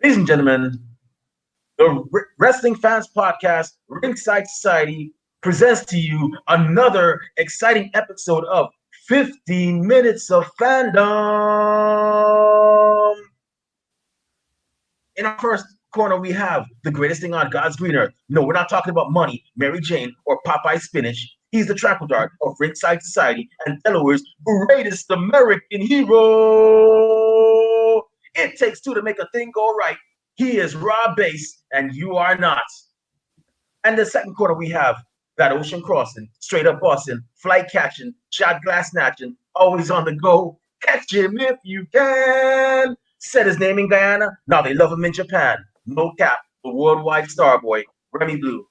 Ladies and gentlemen, the Wrestling Fans Podcast, Ringside Society, presents to you another exciting episode of 15 Minutes of Fandom. In our first corner, we have the greatest thing on God's green earth. No, we're not talking about money, Mary Jane, or Popeye Spinach. He's the trackle dart of Ringside Society and Delaware's greatest American hero. It takes two to make a thing go right. He is Rob Bass, and you are not. And the second quarter, we have that ocean crossing, straight up Boston, flight catching, shot glass snatching, always on the go. Catch him if you can. Said his name in Guyana. Now they love him in Japan. No cap, the worldwide star boy, Remy Blue.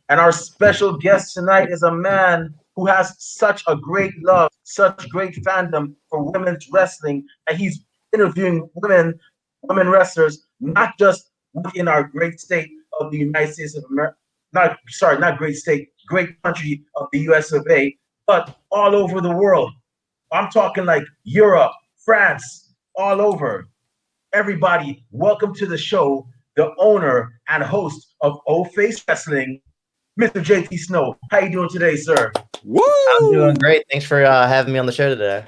And our special guest tonight is a man who has such a great love, such great fandom for women's wrestling, and he's interviewing women wrestlers, not just within our great state of the United States of America, not great state, great country of the US of A, but all over the world. I'm talking like Europe, France, all over. Everybody, welcome to the show, the owner and host of O Face Wrestling, Mr. JT Snow. How you doing today, sir? Woo! I'm doing great. Thanks for having me on the show today.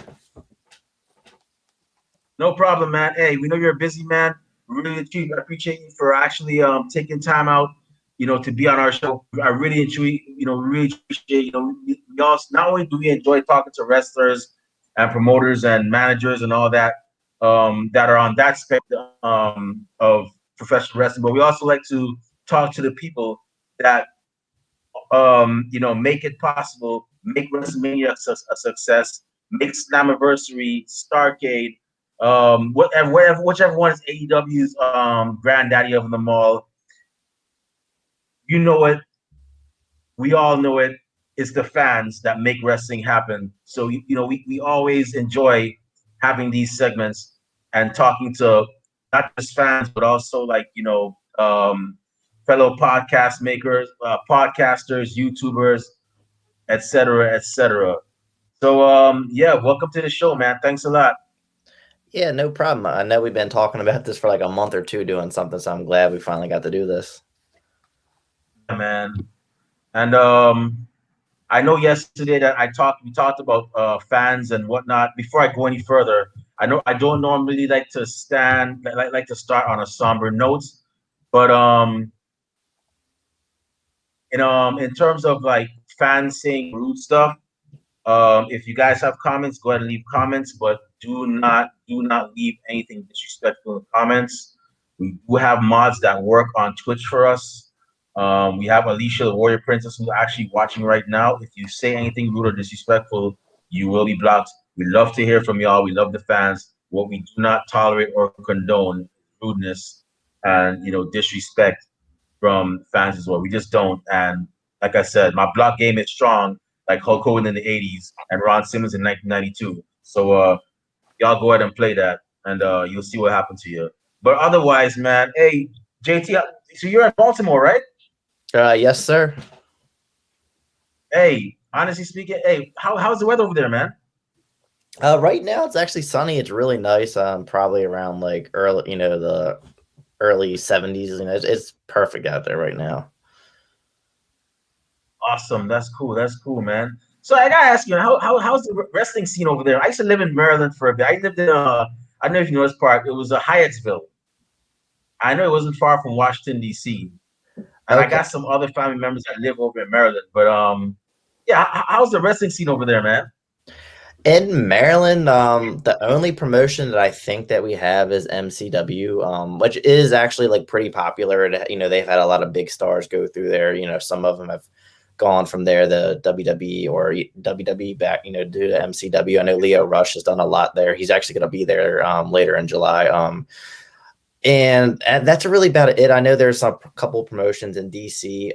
No problem, man. Hey, we know you're a busy man. Really appreciate you for actually taking time out, to be on our show. I really enjoy, really appreciate, we all, not only do we enjoy talking to wrestlers and promoters and managers and all that, that are on that spectrum of professional wrestling, but we also like to talk to the people that make it possible, make WrestleMania a success, make Slammiversary, Starrcade, whichever one is AEW's granddaddy of them all. You know it. We all know it. It's the fans that make wrestling happen. So we always enjoy having these segments and talking to not just fans, but also fellow podcast makers, podcasters, YouTubers, etc., etc. So welcome to the show, man. Thanks a lot. Yeah, no problem. I know we've been talking about this for like a month or two doing something, so I'm glad we finally got to do this. Yeah, man. And I know yesterday that we talked about fans and whatnot. Before I go any further, I know I don't normally like to start on a somber note, but in terms of like fans saying rude stuff, if you guys have comments, go ahead and leave comments, but do not leave anything disrespectful in the comments. We do have mods that work on Twitch for us. We have Alicia, the Warrior Princess, who's actually watching right now. If you say anything rude or disrespectful, you will be blocked. We love to hear from y'all. We love the fans. What we do not tolerate or condone rudeness and disrespect from fans as well. We just don't. And like I said, my block game is strong, like Hulk Hogan in the 80s and Ron Simmons in 1992. So y'all go ahead and play that, and you'll see what happened to you. But otherwise, man, hey, JT, so you're in Baltimore, right? Yes, sir. Hey, honestly speaking, hey, how's the weather over there, man? Right now it's actually sunny. It's really nice. Probably around like the early 70s. It's perfect out there right now. Awesome. That's cool, man. So I gotta ask you, how's the wrestling scene over there? I used to live in Maryland for a bit. I lived in I don't know if you know this part. It was Hyattsville. I know it wasn't far from Washington D.C. And okay. I got some other family members that live over in Maryland. But how's the wrestling scene over there, man? In Maryland, the only promotion that I think that we have is MCW, which is actually like pretty popular. They've had a lot of big stars go through there. Some of them have gone from there, the WWE or WWE back, due to MCW. I know Leo Rush has done a lot there. He's actually going to be there later in July. And that's really about it. I know there's a couple of promotions in DC.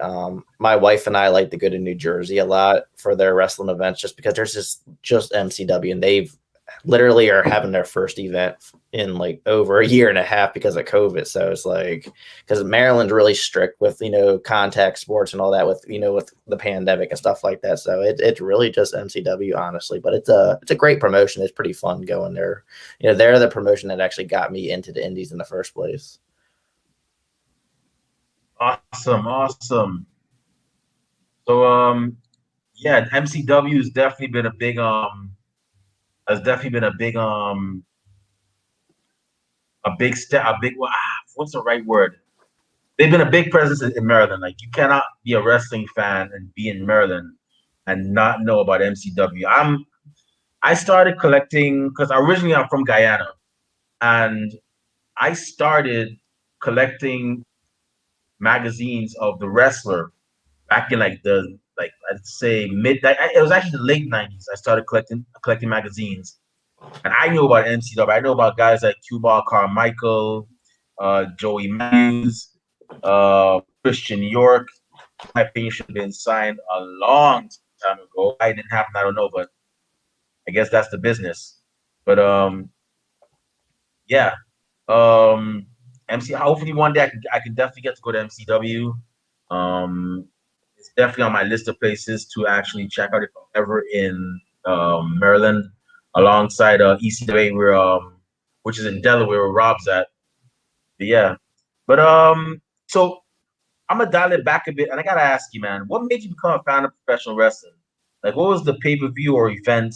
My wife and I like to go to New Jersey a lot for their wrestling events, just because there's just MCW, and they've literally are having their first event in like over a year and a half because of COVID. So it's like, because Maryland's really strict with, contact sports and all that with the pandemic and stuff like that. So it's really just MCW, honestly, but it's a great promotion. It's pretty fun going there. They're the promotion that actually got me into the indies in the first place. Awesome, awesome. So yeah, MCW has definitely been a big has definitely been a big step, a big what's the right word? They've been a big presence in Maryland. Like you cannot be a wrestling fan and be in Maryland and not know about MCW. I started collecting because originally I'm from Guyana, and I started collecting magazines of the wrestler back in like I'd say it was actually the late '90s. I started collecting magazines, and I knew about MCW. I know about guys like Q-Ball Carmichael, Joey Matthews, Christian York. My opinion should have been signed a long time ago. I didn't happen. I don't know, but I guess that's the business. But yeah, um, MC. Hopefully one day I can definitely get to go to MCW. It's definitely on my list of places to actually check out if I'm ever in Maryland, alongside ECWA, which is in Delaware, where Rob's at. But yeah, but so I'm gonna dial it back a bit, and I gotta ask you, man, what made you become a fan of professional wrestling? Like, what was the pay per view or event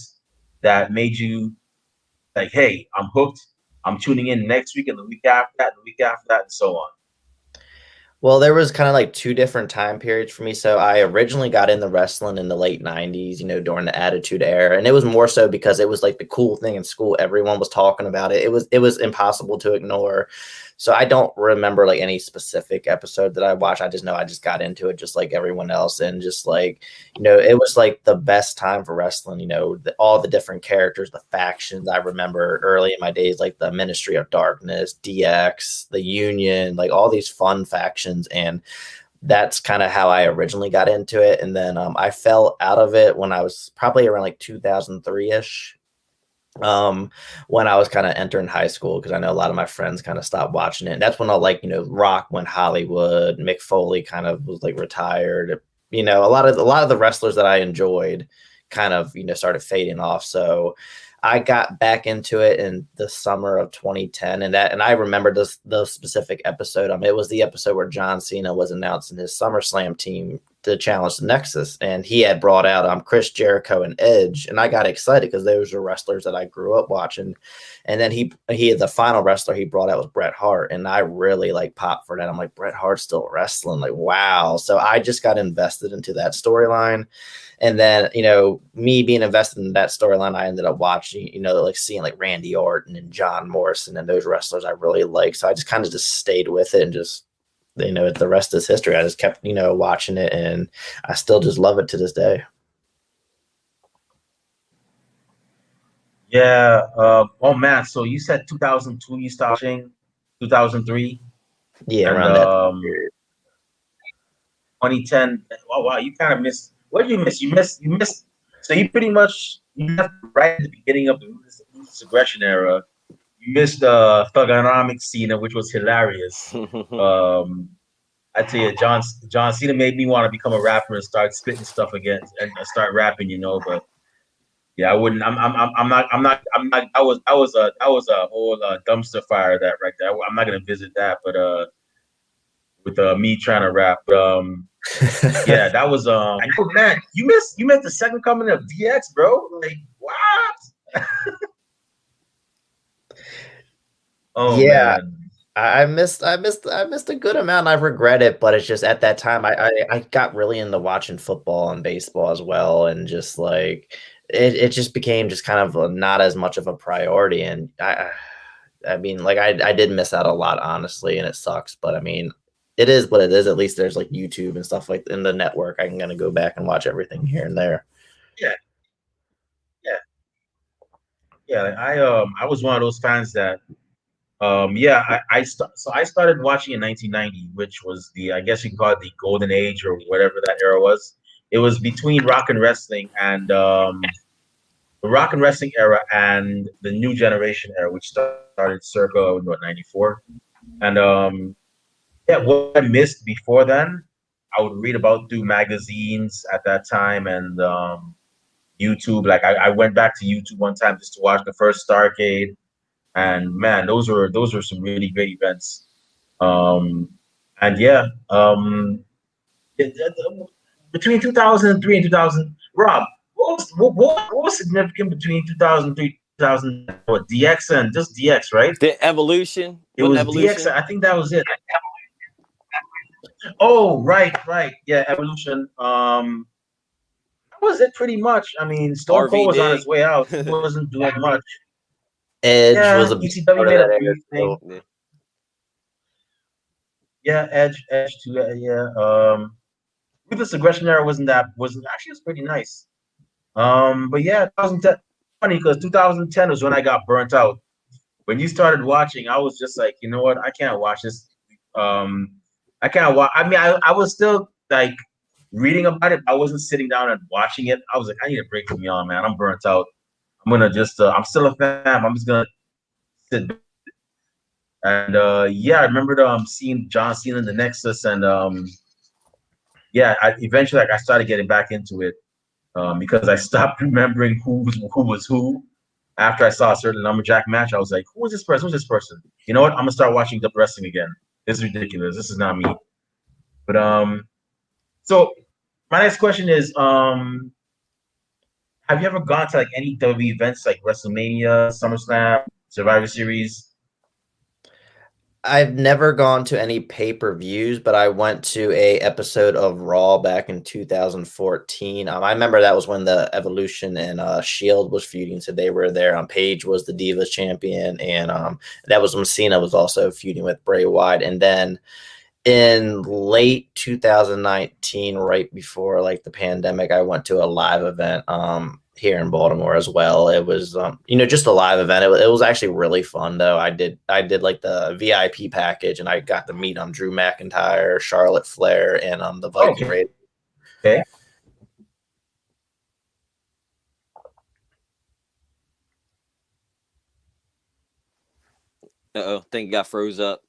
that made you like, hey, I'm hooked. I'm tuning in next week and the week after that, and the week after that, and so on. Well, there was kind of like two different time periods for me. So I originally got into wrestling in the late 90s, during the Attitude Era. And it was more so because it was like the cool thing in school. Everyone was talking about it. It was impossible to ignore. So I don't remember like any specific episode that I watched. I just know I just got into it just like everyone else. And just like, it was like the best time for wrestling, all the different characters, the factions. I remember early in my days, like the Ministry of Darkness, DX, the Union, like all these fun factions. And that's kind of how I originally got into it. And then I fell out of it when I was probably around like 2003 ish, when I was kind of entering high school, because I know a lot of my friends kind of stopped watching it. And that's when I like, Rock went Hollywood, Mick Foley kind of was like retired. A lot of the wrestlers that I enjoyed kind of, started fading off. So I got back into it in the summer of 2010, and I remember the specific episode. It was the episode where John Cena was announcing his SummerSlam team to challenge the Nexus, and he had brought out Chris Jericho and Edge, and I got excited because those were wrestlers that I grew up watching. And then he the final wrestler he brought out was Bret Hart, and I really like popped for that. I'm like, Bret Hart's still wrestling, like wow. So I just got invested into that storyline. And then, me being invested in that storyline, I ended up watching, like seeing like Randy Orton and John Morrison and those wrestlers I really like. So I just kind of just stayed with it and just, the rest is history. I just kept, watching it, and I still just love it to this day. Yeah. Oh man. So you said 2002 you started watching, 2003, Yeah, and around that time period. 2010. Oh wow, you kind of missed. What did you miss? You missed. So you pretty much you left right at the beginning of the Ruthless Aggression era. You missed the Thugonomics scene, which was hilarious. Um, I tell you, John Cena made me want to become a rapper and start spitting stuff again and start rapping, But yeah, I wouldn't. I'm not. That was a whole dumpster fire that right there. I'm not gonna visit that, but with me trying to rap. But yeah, that was oh, man, you missed the second coming of DX, bro. Like what? Oh Yeah, man. I missed a good amount. I regret it, but it's just at that time I got really into watching football and baseball as well, and just like it just became just kind of not as much of a priority. And I mean, like I did miss out a lot, honestly, and it sucks. But I mean, it is what it is. At least there's like YouTube and stuff like in the network. I can gonna go back and watch everything here and there. Yeah, yeah, yeah. I was one of those fans that yeah, so I started watching in 1990, which was I guess you can call it the golden age or whatever that era was. It was between rock and wrestling and the rock and wrestling era and the new generation era, which started circa what 94. And yeah, what I missed before then, I would read about through magazines at that time and YouTube. Like I went back to YouTube one time just to watch the first Starcade, and man, those were some really great events. Um, And yeah, between 2003 and 2000, Rob, what was significant between 2003 2010? What, DX and just DX, right? The Evolution It wasn't was DX. Evolution. I think that was it. Oh, right. Yeah, Evolution. That was it pretty much. I mean, Stone Cold RV was on his Dig. way out. He wasn't doing much. Edge was Yeah, a big ECW part of made a that era brief thing. too. Yeah. Yeah, Edge too. Yeah. Ruthless Aggression era wasn't actually, it was pretty nice. But yeah, 2010, funny because 2010 was when I got burnt out. When you started watching, I was just like, you know what, I can't watch this. Um, I can't watch. I mean, I was still like reading about it. I wasn't sitting down and watching it. I was like, I need a break from y'all, man. I'm burnt out. I'm gonna just. I'm still a fan. I'm just gonna sit. And yeah, I remember seeing John Cena in the Nexus, and yeah, eventually like I started getting back into it because I stopped remembering who was who. After I saw a certain lumberjack match, I was like, "Who is this person? Who's this person?" You know what? I'm gonna start watching the wrestling again. This is ridiculous. This is not me. But so my next question is, have you ever gone to like any WWE events like WrestleMania, SummerSlam, Survivor Series? I've never gone to any pay-per-views, but I went to a episode of Raw back in 2014. I remember that was when the Evolution and Shield was feuding, so they were there. Paige was the Divas champion, and that was when Cena was also feuding with Bray Wyatt. And then in late 2019, right before like the pandemic, I went to a live event here in Baltimore as well. It was just a live event. It was actually really fun though. I did like the VIP package, and I got to meet Drew McIntyre, Charlotte Flair, and the Viking Raiders. Okay. Uh-oh, think it got froze up.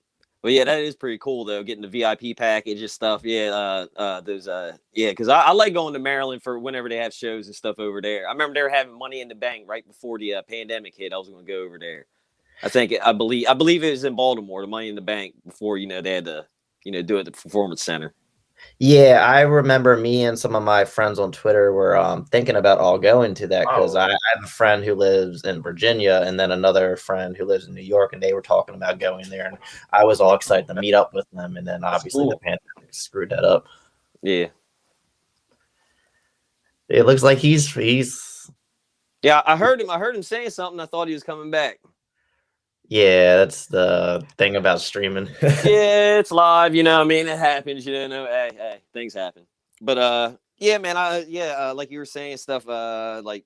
But yeah, that is pretty cool though, getting the VIP package and stuff. Yeah, those yeah, because I like going to Maryland for whenever they have shows and stuff over there. I remember they were having Money in the Bank right before the pandemic hit. I was going to go over there. I believe it was in Baltimore, the Money in the Bank, before they had to do it at the Performance Center. Yeah, I remember me and some of my friends on Twitter were thinking about all going to that because Wow. I have a friend who lives in Virginia and then another friend who lives in New York, and they were talking about going there, and I was all excited to meet up with them, and then That's obviously the cool. pandemic screwed that up. Yeah. It looks like he's Yeah, I heard him saying something. I thought he was coming back. yeah, that's the thing about streaming. Yeah, it's live. I mean, it happens. Hey, things happen. But yeah, man. Like you were saying stuff. Like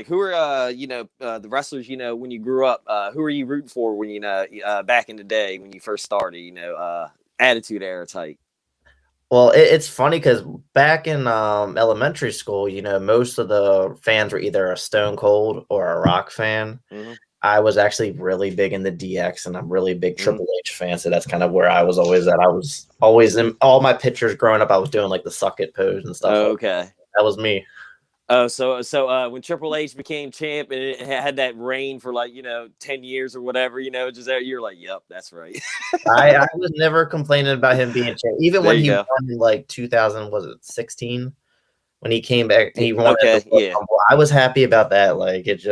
who are the wrestlers? When you grew up, who are you rooting for when back in the day when you first started? Attitude Era type. Well, it's funny because back in elementary school, most of the fans were either a Stone Cold or a Rock fan. Mm-hmm. I was actually really big in the DX, and I'm really big Mm-hmm. Triple H fan, so that's kind of where I was always at. I was always in all my pictures growing up. I was doing like the suck it pose and stuff. Okay. That was me. Oh, so when Triple H became champ and it had that reign for 10 years or whatever, just there, you're like, yep, that's right. I was never complaining about him being champ, even There when you he go. won in like 2000, was it 16? When he came back, he won Okay, at the Royal yeah. Rumble. I was happy about that. Like it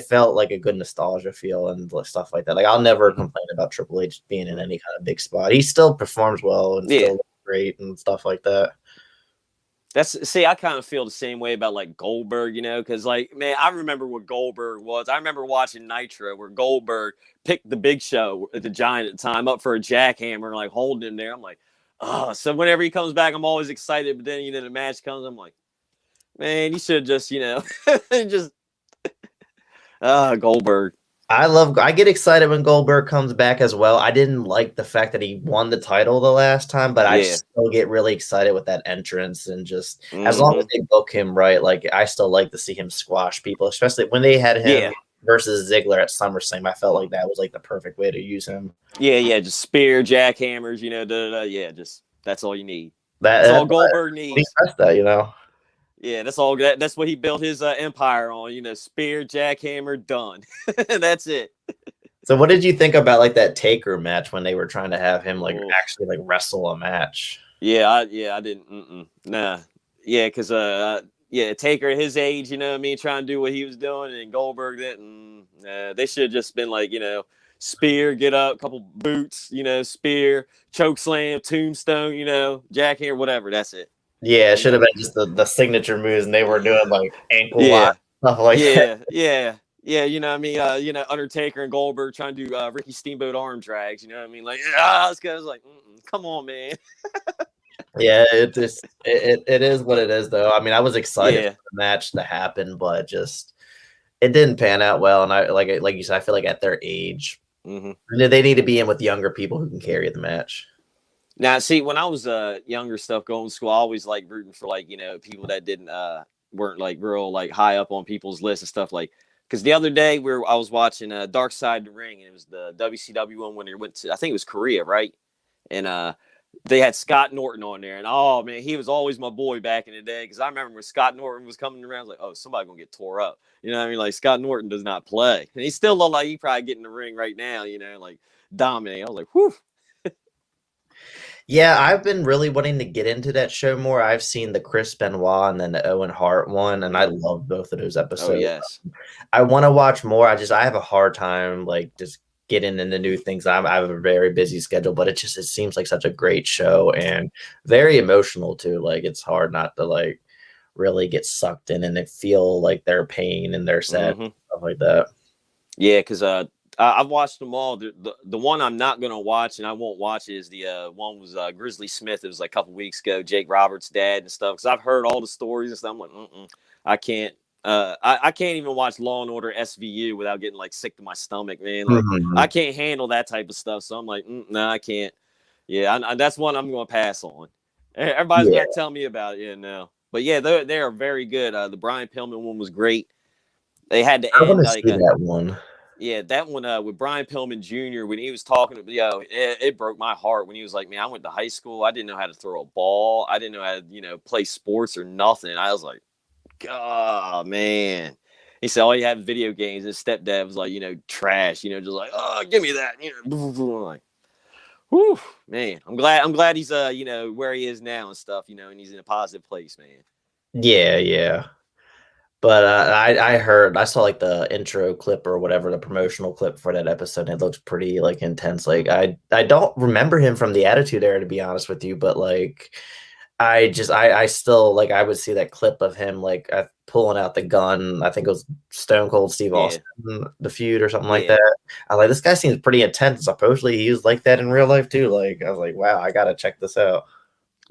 felt like a good nostalgia feel and stuff like that. Like I'll never complain about Triple H being in any kind of big spot. He still performs well and still looks great and stuff like that. I kind of feel the same way about like Goldberg, because man, I remember what Goldberg was. I remember watching Nitro where Goldberg picked the Big Show at the Giant at the time up for a jackhammer and like holding him there. I'm like, oh, so whenever he comes back, I'm always excited. But then the match comes, I'm like, man, you should just just Goldberg. I get excited when Goldberg comes back as well. I didn't like the fact that he won the title the last time, but I still get really excited with that entrance and just as long as they book him right, like I still like to see him squash people, especially when they had him versus Ziggler at SummerSlam. I felt like that was like the perfect way to use him. Yeah, just spear, jackhammers, yeah, just that's all you need. That's all Goldberg needs. That, Yeah, that's all. That's what he built his empire on. Spear, jackhammer, done. That's it. So what did you think about like that Taker match when they were trying to have him like Oh. actually like wrestle a match? I didn't. Nah. Yeah, because Taker at his age, you know what I mean, trying to do what he was doing, and Goldberg didn't. They should have just been like, spear, get up, couple boots, spear, choke slam, tombstone, jackhammer, whatever. That's it. Yeah, it should have been just the signature moves, and they were doing like ankle lock stuff like that. Yeah. You know what I mean? Undertaker and Goldberg trying to do Ricky Steamboat arm drags. You know what I mean? Like, this guy's like, come on, man. Yeah, it is what it is, though. I mean, I was excited Yeah. for the match to happen, but just it didn't pan out well. And I like you said, I feel like at their age, they need to be in with younger people who can carry the match. Now, see, when I was younger stuff going to school, I always like rooting for people that weren't like real like high up on people's lists and stuff like. Because the other day I was watching Dark Side of the Ring, and it was the WCW one when they went to, I think it was Korea, right? And they had Scott Norton on there, and oh man, he was always my boy back in the day. Because I remember when Scott Norton was coming around, I was like, oh, somebody gonna get tore up. You know what I mean? Like Scott Norton does not play, and he still look like he probably get in the ring right now. Like dominate. I was like, whew. Yeah, I've been really wanting to get into that show more. I've seen the Chris Benoit and then the Owen Hart one, and I love both of those episodes. Oh yes, I want to watch more. I have a hard time like just getting into new things. I have a very busy schedule, but it seems like such a great show and very emotional too. Like it's hard not to like really get sucked in and feel like their pain and their sad stuff like that. Yeah, because I've watched them all. The one I'm not going to watch and I won't watch is the one was Grizzly Smith. It was like a couple weeks ago, Jake Roberts' dad and stuff. Because I've heard all the stories and stuff. I'm like, I can't. I can't even watch Law and Order SVU without getting like sick to my stomach, man. Like I can't handle that type of stuff. So I'm like, no, I can't. Yeah, that's one I'm going to pass on. Everybody's got to tell me about it. Yeah, no. But yeah, they are very good. The Brian Pillman one was great. They had to end like that one. Yeah, that one with Brian Pillman Jr. when he was talking to it broke my heart when he was like, man, I went to high school. I didn't know how to throw a ball. I didn't know how to, play sports or nothing. I was like, God, man. He said, all you have video games. His stepdad was like, trash, just like, oh, give me that. Like, whew, man. I'm glad he's where he is now and stuff, and he's in a positive place, man. Yeah. But I saw like the intro clip or whatever, the promotional clip for that episode. And it looks pretty like intense. Like I don't remember him from the Attitude Era, to be honest with you. But like, I still like, I would see that clip of him like pulling out the gun. I think it was Stone Cold Steve Austin, the feud or something like that. I was like, this guy seems pretty intense. Supposedly he was like that in real life too. Like I was like, wow, I gotta check this out.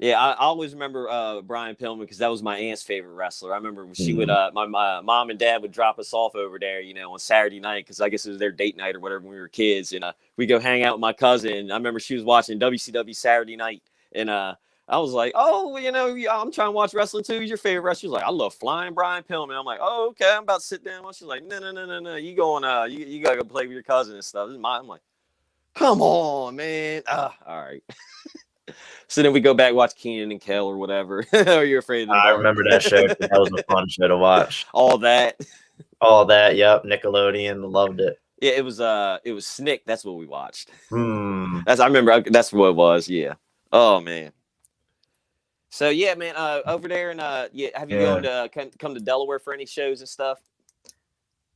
Yeah, I always remember Brian Pillman because that was my aunt's favorite wrestler. I remember when she would, my mom and dad would drop us off over there, on Saturday night because I guess it was their date night or whatever when we were kids. And we go hang out with my cousin. I remember she was watching WCW Saturday night. And I was like, oh, I'm trying to watch wrestling too. Who's your favorite wrestler? She's like, I love Flying Brian Pillman. I'm like, oh, okay. I'm about to sit down. She's like, no. You going, you got to go play with your cousin and stuff. This is I'm like, come on, man. All right. So then we go back watch Keenan and Kel or whatever. Are you afraid of the dark? I remember that show. That was a fun show to watch. All that. Yep. Nickelodeon, loved it. Yeah, it was Snick. That's what we watched. I remember. That's what it was. Yeah. Oh man. So yeah, man. Over there and have you gone to come to Delaware for any shows and stuff?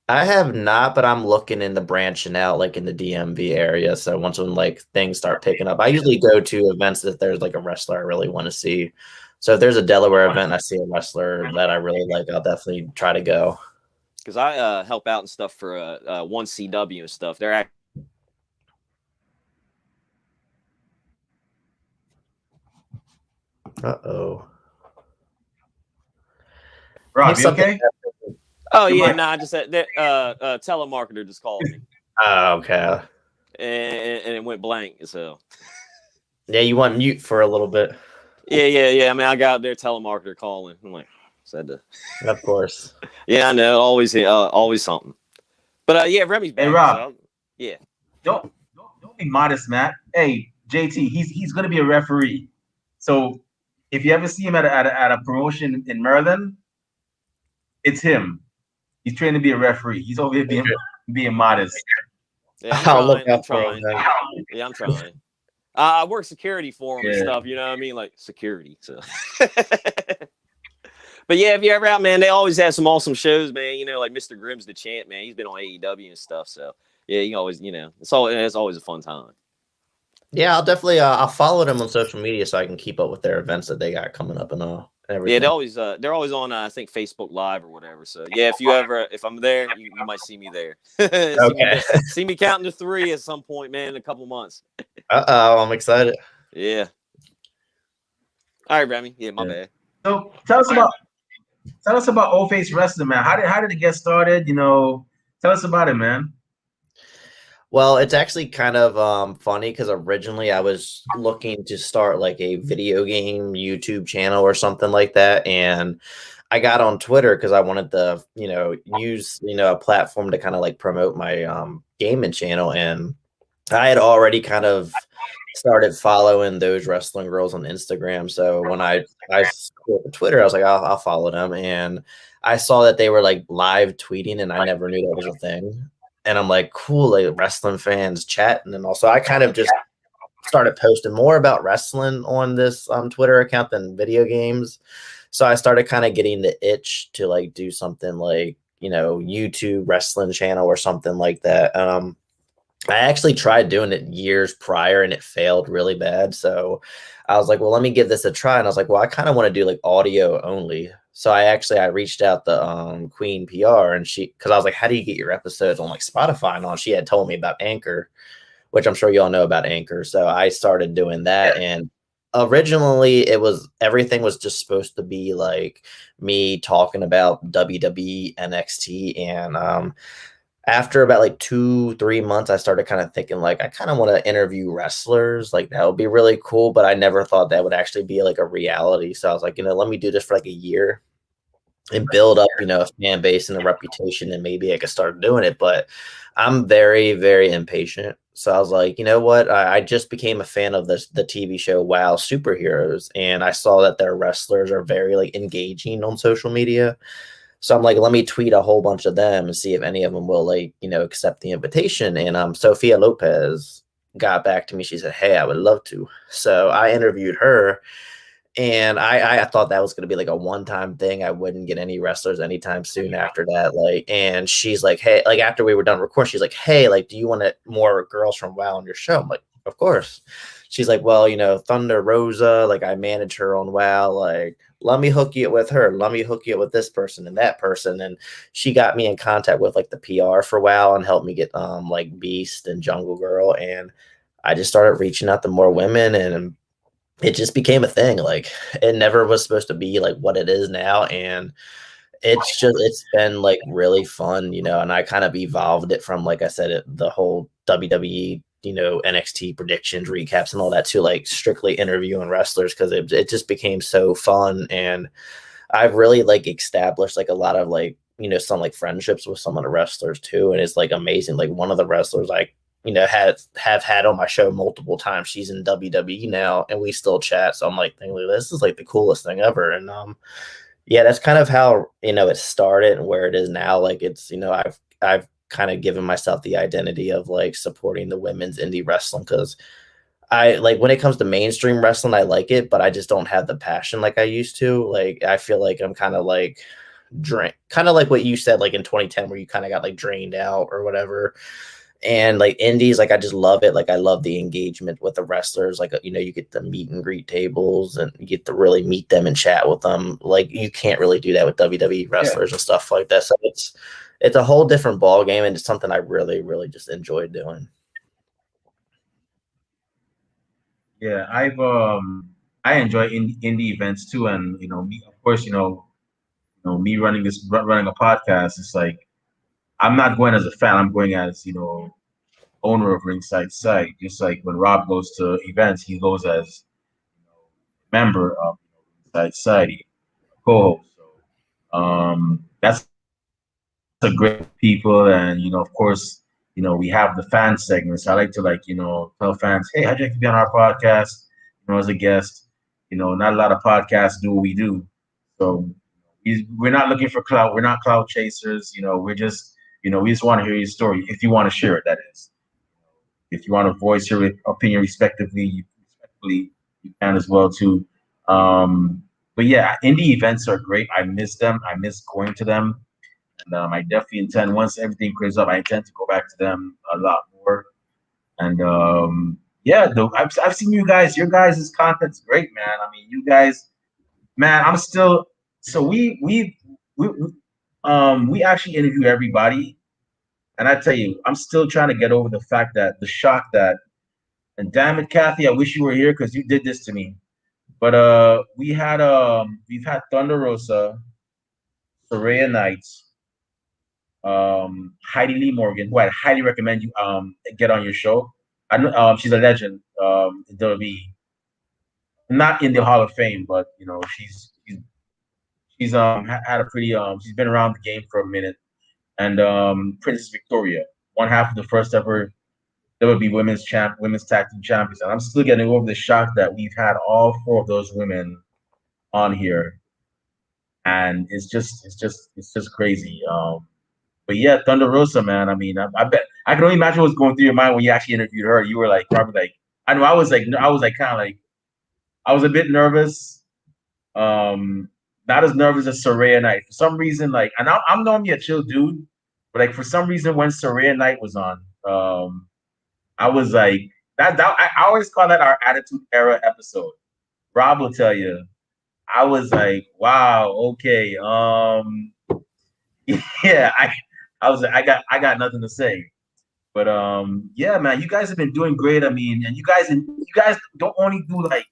I have not, but I'm looking into branching out like in the DMV area. So once when like things start picking up, I usually go to events if there's like a wrestler I really want to see. So if there's a Delaware event, I see a wrestler that I really like, I'll definitely try to go. Because I help out and stuff for 1CW and stuff. They're Uh-oh. Rob, you okay? Oh yeah, no, I just said that telemarketer just called me. Oh, okay. And it went blank as hell. Yeah, you went mute for a little bit. Yeah. I mean, I got their telemarketer calling. I'm like, said to. Of course. Yeah, I know. Always something. But yeah, Remy's back. Hey, Rob. So, yeah. Don't be modest, Matt. Hey, JT, he's gonna be a referee. So if you ever see him at a promotion in Maryland, it's him. He's trained to be a referee. He's over here being modest. Yeah, I'm I'll look trying. I'm out for him trying. then. Yeah, I'm trying. I work security for him and Yeah. stuff. You know what I mean? Like security. So. But yeah, if you're ever out, man, they always have some awesome shows, man. You know, like Mr. Grimm's the Champ, man. He's been on AEW and stuff. So yeah, you always, it's always a fun time. Yeah, I'll definitely I'll follow them on social media so I can keep up with their events that they got coming up and Yeah, everything. they're always on I think Facebook Live or whatever. So yeah, if I'm there, you might see me there. Okay. See me counting to 3 at some point, man, in a couple months. I'm excited. Yeah. All right, Remy. Yeah, my bad. So tell us about Old Face Wrestling, man. How did it get started? Tell us about it, man. Well, it's actually kind of funny because originally I was looking to start like a video game YouTube channel or something like that, and I got on Twitter because I wanted to, use a platform to kind of like promote my gaming channel, and I had already kind of started following those wrestling girls on Instagram. So when I scrolled to Twitter, I was like, I'll follow them, and I saw that they were like live tweeting, and I never knew that was a thing. And I'm like, cool, like wrestling fans chatting, and also I kind of just started posting more about wrestling on this Twitter account than video games. So I started kind of getting the itch to like do something like YouTube wrestling channel or something like that. I actually tried doing it years prior and it failed really bad. So I was like, well, let me give this a try. And I was like, well, I kind of want to do like audio only. So I reached out to Queen PR, and because I was like, how do you get your episodes on like Spotify and all? She had told me about Anchor, which I'm sure you all know about Anchor. So I started doing that. And originally everything was just supposed to be like me talking about WWE NXT. And after about like 2-3 months, I started kind of thinking like I kind of want to interview wrestlers. Like that would be really cool, but I never thought that would actually be like a reality. So I was like, let me do this for like a year and build up, a fan base and a reputation, and maybe I could start doing it. But I'm very, very impatient. So I was like, you know what? I just became a fan of the TV show WoW Superheroes, and I saw that their wrestlers are very like engaging on social media. So I'm like, let me tweet a whole bunch of them and see if any of them will like, accept the invitation. And Sophia Lopez got back to me. She said, hey, I would love to. So I interviewed her, and I thought that was going to be like a one-time thing. I wouldn't get any wrestlers anytime soon after that. Like, and she's like, hey, like after we were done recording, she's like, hey, like, do you want more girls from WoW on your show? I'm like, of course. She's like, well, Thunder Rosa, like I manage her on WoW, like let me hook you with her. Let me hook you with this person and that person. And she got me in contact with like the PR for WoW and helped me get like Beast and Jungle Girl. And I just started reaching out to more women, and it just became a thing. Like it never was supposed to be like what it is now. And it's been like really fun, and I kind of evolved it from, like I said, the whole WWE, NXT predictions, recaps, and all that to like strictly interviewing wrestlers, because it just became so fun. And I've really like established like a lot of like, some like friendships with some of the wrestlers too. And it's like amazing. Like one of the wrestlers have had on my show multiple times. She's in WWE now, and we still chat. So I'm like thinking, this is like the coolest thing ever. And yeah, that's kind of how it started and where it is now. Like it's I've kind of given myself the identity of like supporting the women's indie wrestling, because I like when it comes to mainstream wrestling, I like it, but I just don't have the passion like I used to. Like I feel like I'm kind of like kind of like what you said, like in 2010, where you kind of got like drained out or whatever. And like indies, like I just love it. Like I love the engagement with the wrestlers. Like you get the meet and greet tables, and you get to really meet them and chat with them. Like you can't really do that with WWE wrestlers and stuff like that. So it's a whole different ball game, and it's something I really, really just enjoy doing. Yeah, I enjoy indie events too, and me, of course, me running a podcast. It's like I'm not going as a fan. I'm going as owner of Ringside Site. Just like when Rob goes to events, he goes as member of Ringside Site, co-host. So that's a great people, and of course, we have the fan segments. I like to tell fans, hey, how'd you like to be on our podcast? As a guest. Not a lot of podcasts do what we do, so we're not looking for clout. We're not clout chasers. We're just we just want to hear your story if you want to share it. That is. if you want to voice your opinion respectively, you can as well too. But yeah, indie events are great. I miss them. I miss going to them, and I definitely intend once everything clears up, I intend to go back to them a lot more. And yeah, I've seen you guys. Your guys' content's great, man. I mean, you guys, man. I'm still so we actually interview everybody, and I tell you, I'm still trying to get over the fact that the shock that, and damn it, Kathy, I wish you were here because you did this to me. But we've had Thunder Rosa, Soraya Knights, Heidi Lee Morgan, who I highly recommend you get on your show. I know she's a legend in WWE, not in the Hall of Fame, but you know she's had a pretty she's been around the game for a minute. And Princess Victoria, one half of the first ever WWE women's tag team champions. And I'm still getting over the shock that we've had all four of those women on here, and it's just crazy. But yeah, Thunder Rosa, man. I mean, I bet I can only imagine what's going through your mind when you actually interviewed her. You were like probably like I know I was like kind of like I was a bit nervous. Not as nervous as Soraya Knight. For some reason, like, and I'm normally a chill dude, but like for some reason when Soraya Knight was on, I was like I always call that our Attitude Era episode. Rob will tell you. I was like, wow, okay, yeah, I was like, I got nothing to say. But yeah, man, you guys have been doing great. I mean, and you guys don't only do like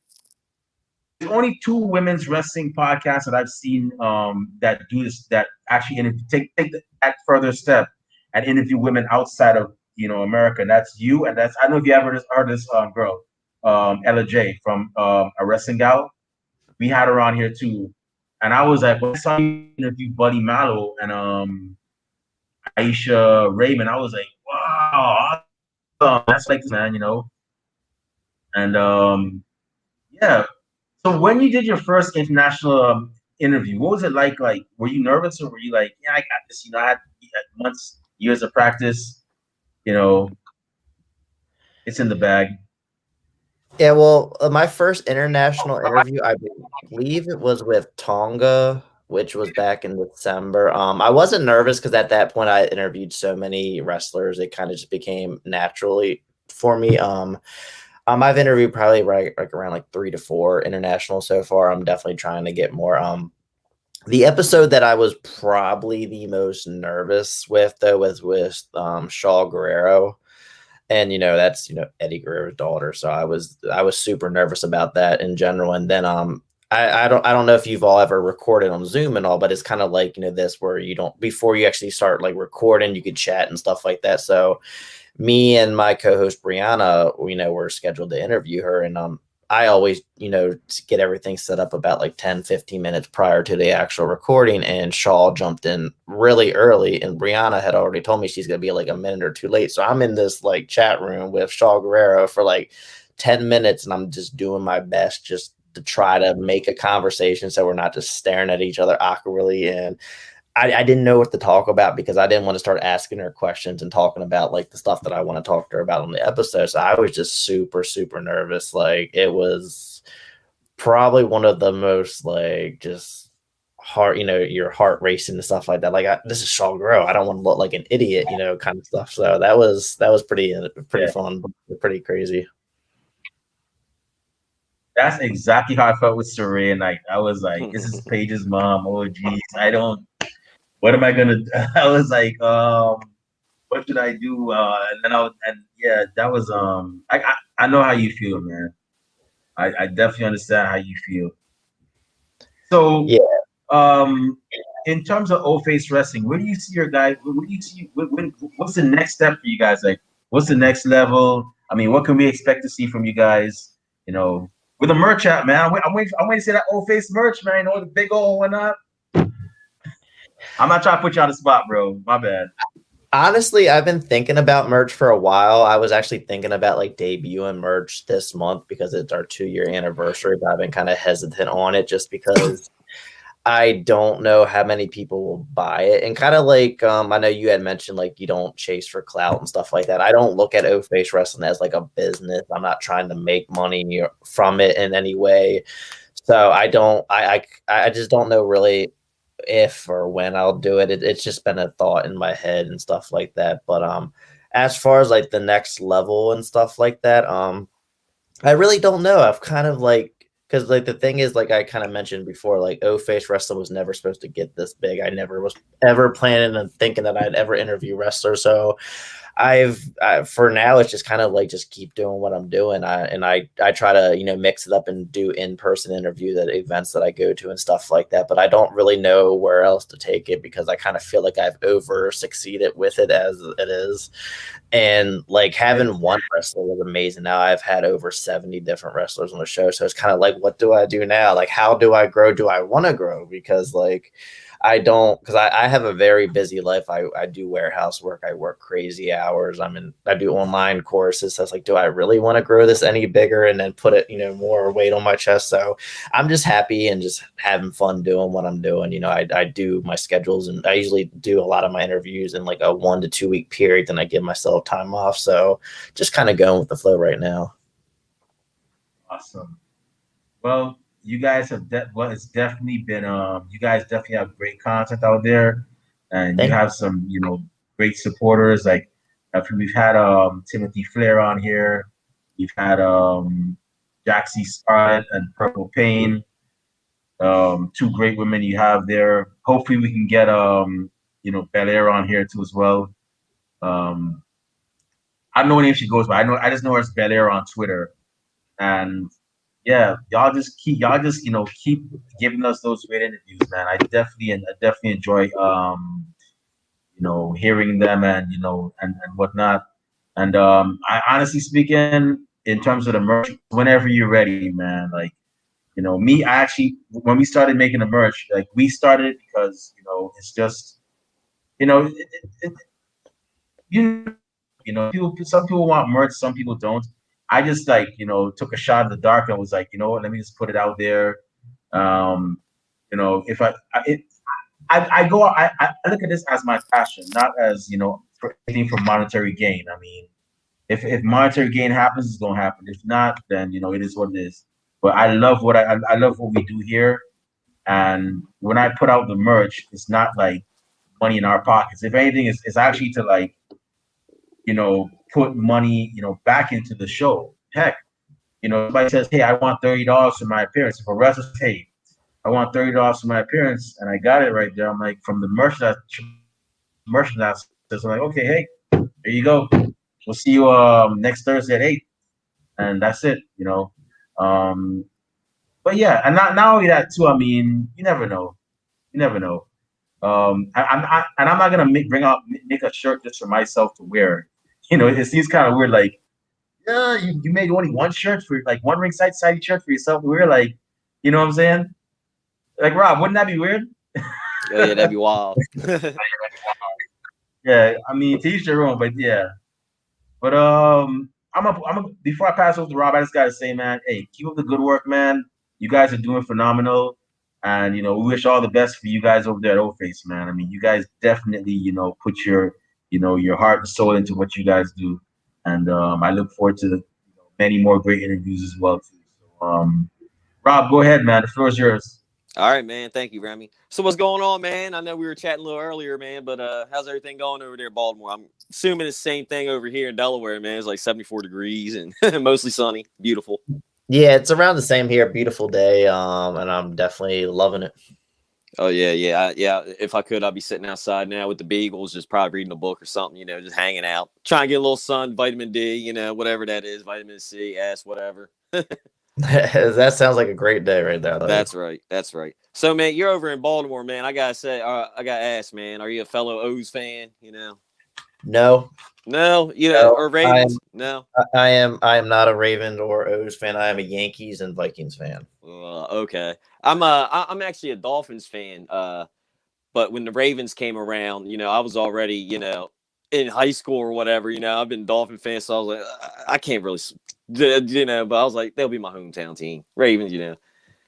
there's only two women's wrestling podcasts that I've seen that do this that actually take that further step and interview women outside of America. And that's you, and that's I don't know if you ever heard this girl, Ella J from a wrestling gal. We had her on here too, and I was like, when I saw you interview Buddy Mallow and Aisha Raymond, I was like, wow, awesome. That's like man. And yeah. So when you did your first international interview, what was it like? Like, were you nervous or were you like, yeah, I got this? I had months, years of practice. You know, it's in the bag. Yeah, well, my first international interview, I believe it was with Tonga, which was back in December. I wasn't nervous because at that point I interviewed so many wrestlers, it kind of just became naturally for me. I've interviewed probably like around like 3 to 4 international so far. I'm definitely trying to get more. The episode that I was probably the most nervous with though was with Shaw Guerrero. And that's Eddie Guerrero's daughter, so I was super nervous about that in general. And then I don't know if you've all ever recorded on Zoom and all, but it's kind of like this where you don't before you actually start like recording, you could chat and stuff like that. So me and my co-host Brianna, were scheduled to interview her, and I always, get everything set up about like 10-15 minutes prior to the actual recording. And Shaw jumped in really early, and Brianna had already told me she's going to be like a minute or two late. So I'm in this like chat room with Shaw Guerrero for like 10 minutes, and I'm just doing my best just to try to make a conversation so we're not just staring at each other awkwardly. And I didn't know what to talk about because I didn't want to start asking her questions and talking about like the stuff that I want to talk to her about on the episode. So I was just super, super nervous. Like it was probably one of the most like just heart, your heart racing and stuff like that. Like this is Shaw Guerrero. I don't want to look like an idiot, kind of stuff. So that was pretty fun, pretty crazy. That's exactly how I felt with Soraya Knight. I was like, this is Paige's mom. Oh geez, what am I gonna do? I was like, what should I do? And then yeah, that was I know how you feel, man. I definitely understand how you feel. So yeah, in terms of O Face Wrestling, where do you see your guys? Where do you see what's the next step for you guys? Like, what's the next level? I mean, what can we expect to see from you guys? With the merch out, man. I'm waiting to see that O Face merch, man. The big old one up. I'm not trying to put you on the spot, bro. My bad. Honestly, I've been thinking about merch for a while. I was actually thinking about like debuting merch this month because it's our 2-year anniversary, but I've been kind of hesitant on it just because I don't know how many people will buy it. And kind of like I know you had mentioned like you don't chase for clout and stuff like that. I don't look at O-Face Wrestling as like a business. I'm not trying to make money from it in any way. So I don't I just don't know really if or when I'll do it. It's just been a thought in my head and stuff like that. But as far as like the next level and stuff like that, I really don't know. I've kind of like because like the thing is like I kind of mentioned before, like O-Face Wrestling was never supposed to get this big. I never was ever planning and thinking that I'd ever interview wrestlers. So for now it's just kind of like just keep doing what I'm doing. I try to mix it up and do in-person interviews at events that I go to and stuff like that. But I don't really know where else to take it because I kind of feel like I've over succeeded with it as it is. And like having one wrestler was amazing. Now I've had over 70 different wrestlers on the show. So it's kind of like, what do I do now? Like, how do I grow? Do I want to grow? Because like, because I have a very busy life. I do warehouse work. I work crazy hours. I do online courses. So it's like, do I really want to grow this any bigger and then put it, more weight on my chest? So I'm just happy and just having fun doing what I'm doing. I do my schedules and I usually do a lot of my interviews in like a 1 to 2 week period. Then I give myself time off. So just kind of going with the flow right now. Awesome. Well, you guys have it's definitely been you guys definitely have great content out there, and you Thank have some great supporters. Like we've had Timothy Flair on here, we've had Jaxie Scarlett and Purple Pain, two great women you have there. Hopefully we can get Belair on here too as well. I don't know what name she goes by. I just know her as Belair on Twitter, and yeah, y'all just keep giving us those great interviews, man. I definitely enjoy hearing them and whatnot. And I honestly speaking, in terms of the merch, whenever you're ready, man. Like me, I actually when we started making the merch, like we started because it's just you know it, it, it, some people want merch, some people don't. I just like took a shot in the dark and was like, what, let me just put it out there. Um, if I go, I look at this as my passion, not as for anything for monetary gain. I mean, if monetary gain happens, it's gonna happen. If not, then it is what it is. But I love I love what we do here, and when I put out the merch, it's not like money in our pockets. If anything, it's actually to like put money, back into the show. Heck, somebody says, "Hey, I want $30 for my appearance." If a wrestler says, "Hey, I want $30 for my appearance," and I got it right there, I'm like, from the merchandise. I'm like, okay, hey, there you go. We'll see you next Thursday at 8, and that's it. But yeah, and not only that too. I mean, you never know. You never know. I'm not gonna make a shirt just for myself to wear. It seems kind of weird. Like, yeah, you made only one shirt for like one ringside side shirt for yourself to wear. Like, you know what I'm saying? Like, Rob, wouldn't that be weird? Oh yeah, that'd be wild. Yeah, I mean, to each their own, but yeah. But before I pass over to Rob, I just gotta say, man, hey, keep up the good work, man. You guys are doing phenomenal, and we wish all the best for you guys over there at O-Face, man. I mean, you guys definitely, put your heart and soul into what you guys do, and I look forward to many more great interviews as well too. So, Rob, go ahead, man. The floor is yours. All right, man. Thank you, Remy. So what's going on, man? I know we were chatting a little earlier, man, but how's everything going over there in Baltimore? I'm assuming it's the same thing over here in Delaware, man. It's like 74 degrees and mostly sunny. Beautiful. Yeah, it's around the same here. Beautiful day. And I'm definitely loving it. Oh yeah. If I could, I'd be sitting outside now with the Beagles, just probably reading a book or something, just hanging out, trying to get a little sun, vitamin D, whatever that is, vitamin C, S, whatever. That sounds like a great day right there. That's right. That's right. So, man, you're over in Baltimore, man. I gotta say, I gotta ask, man, are you a fellow O's fan? No, No, no, or Ravens? No. I am not a Ravens or O's fan. I am a Yankees and Vikings fan. Okay. I'm actually a Dolphins fan. But when the Ravens came around, I was already, in high school or whatever. I've been a Dolphin fan, so I was like, I can't really, but I was like, they'll be my hometown team, Ravens.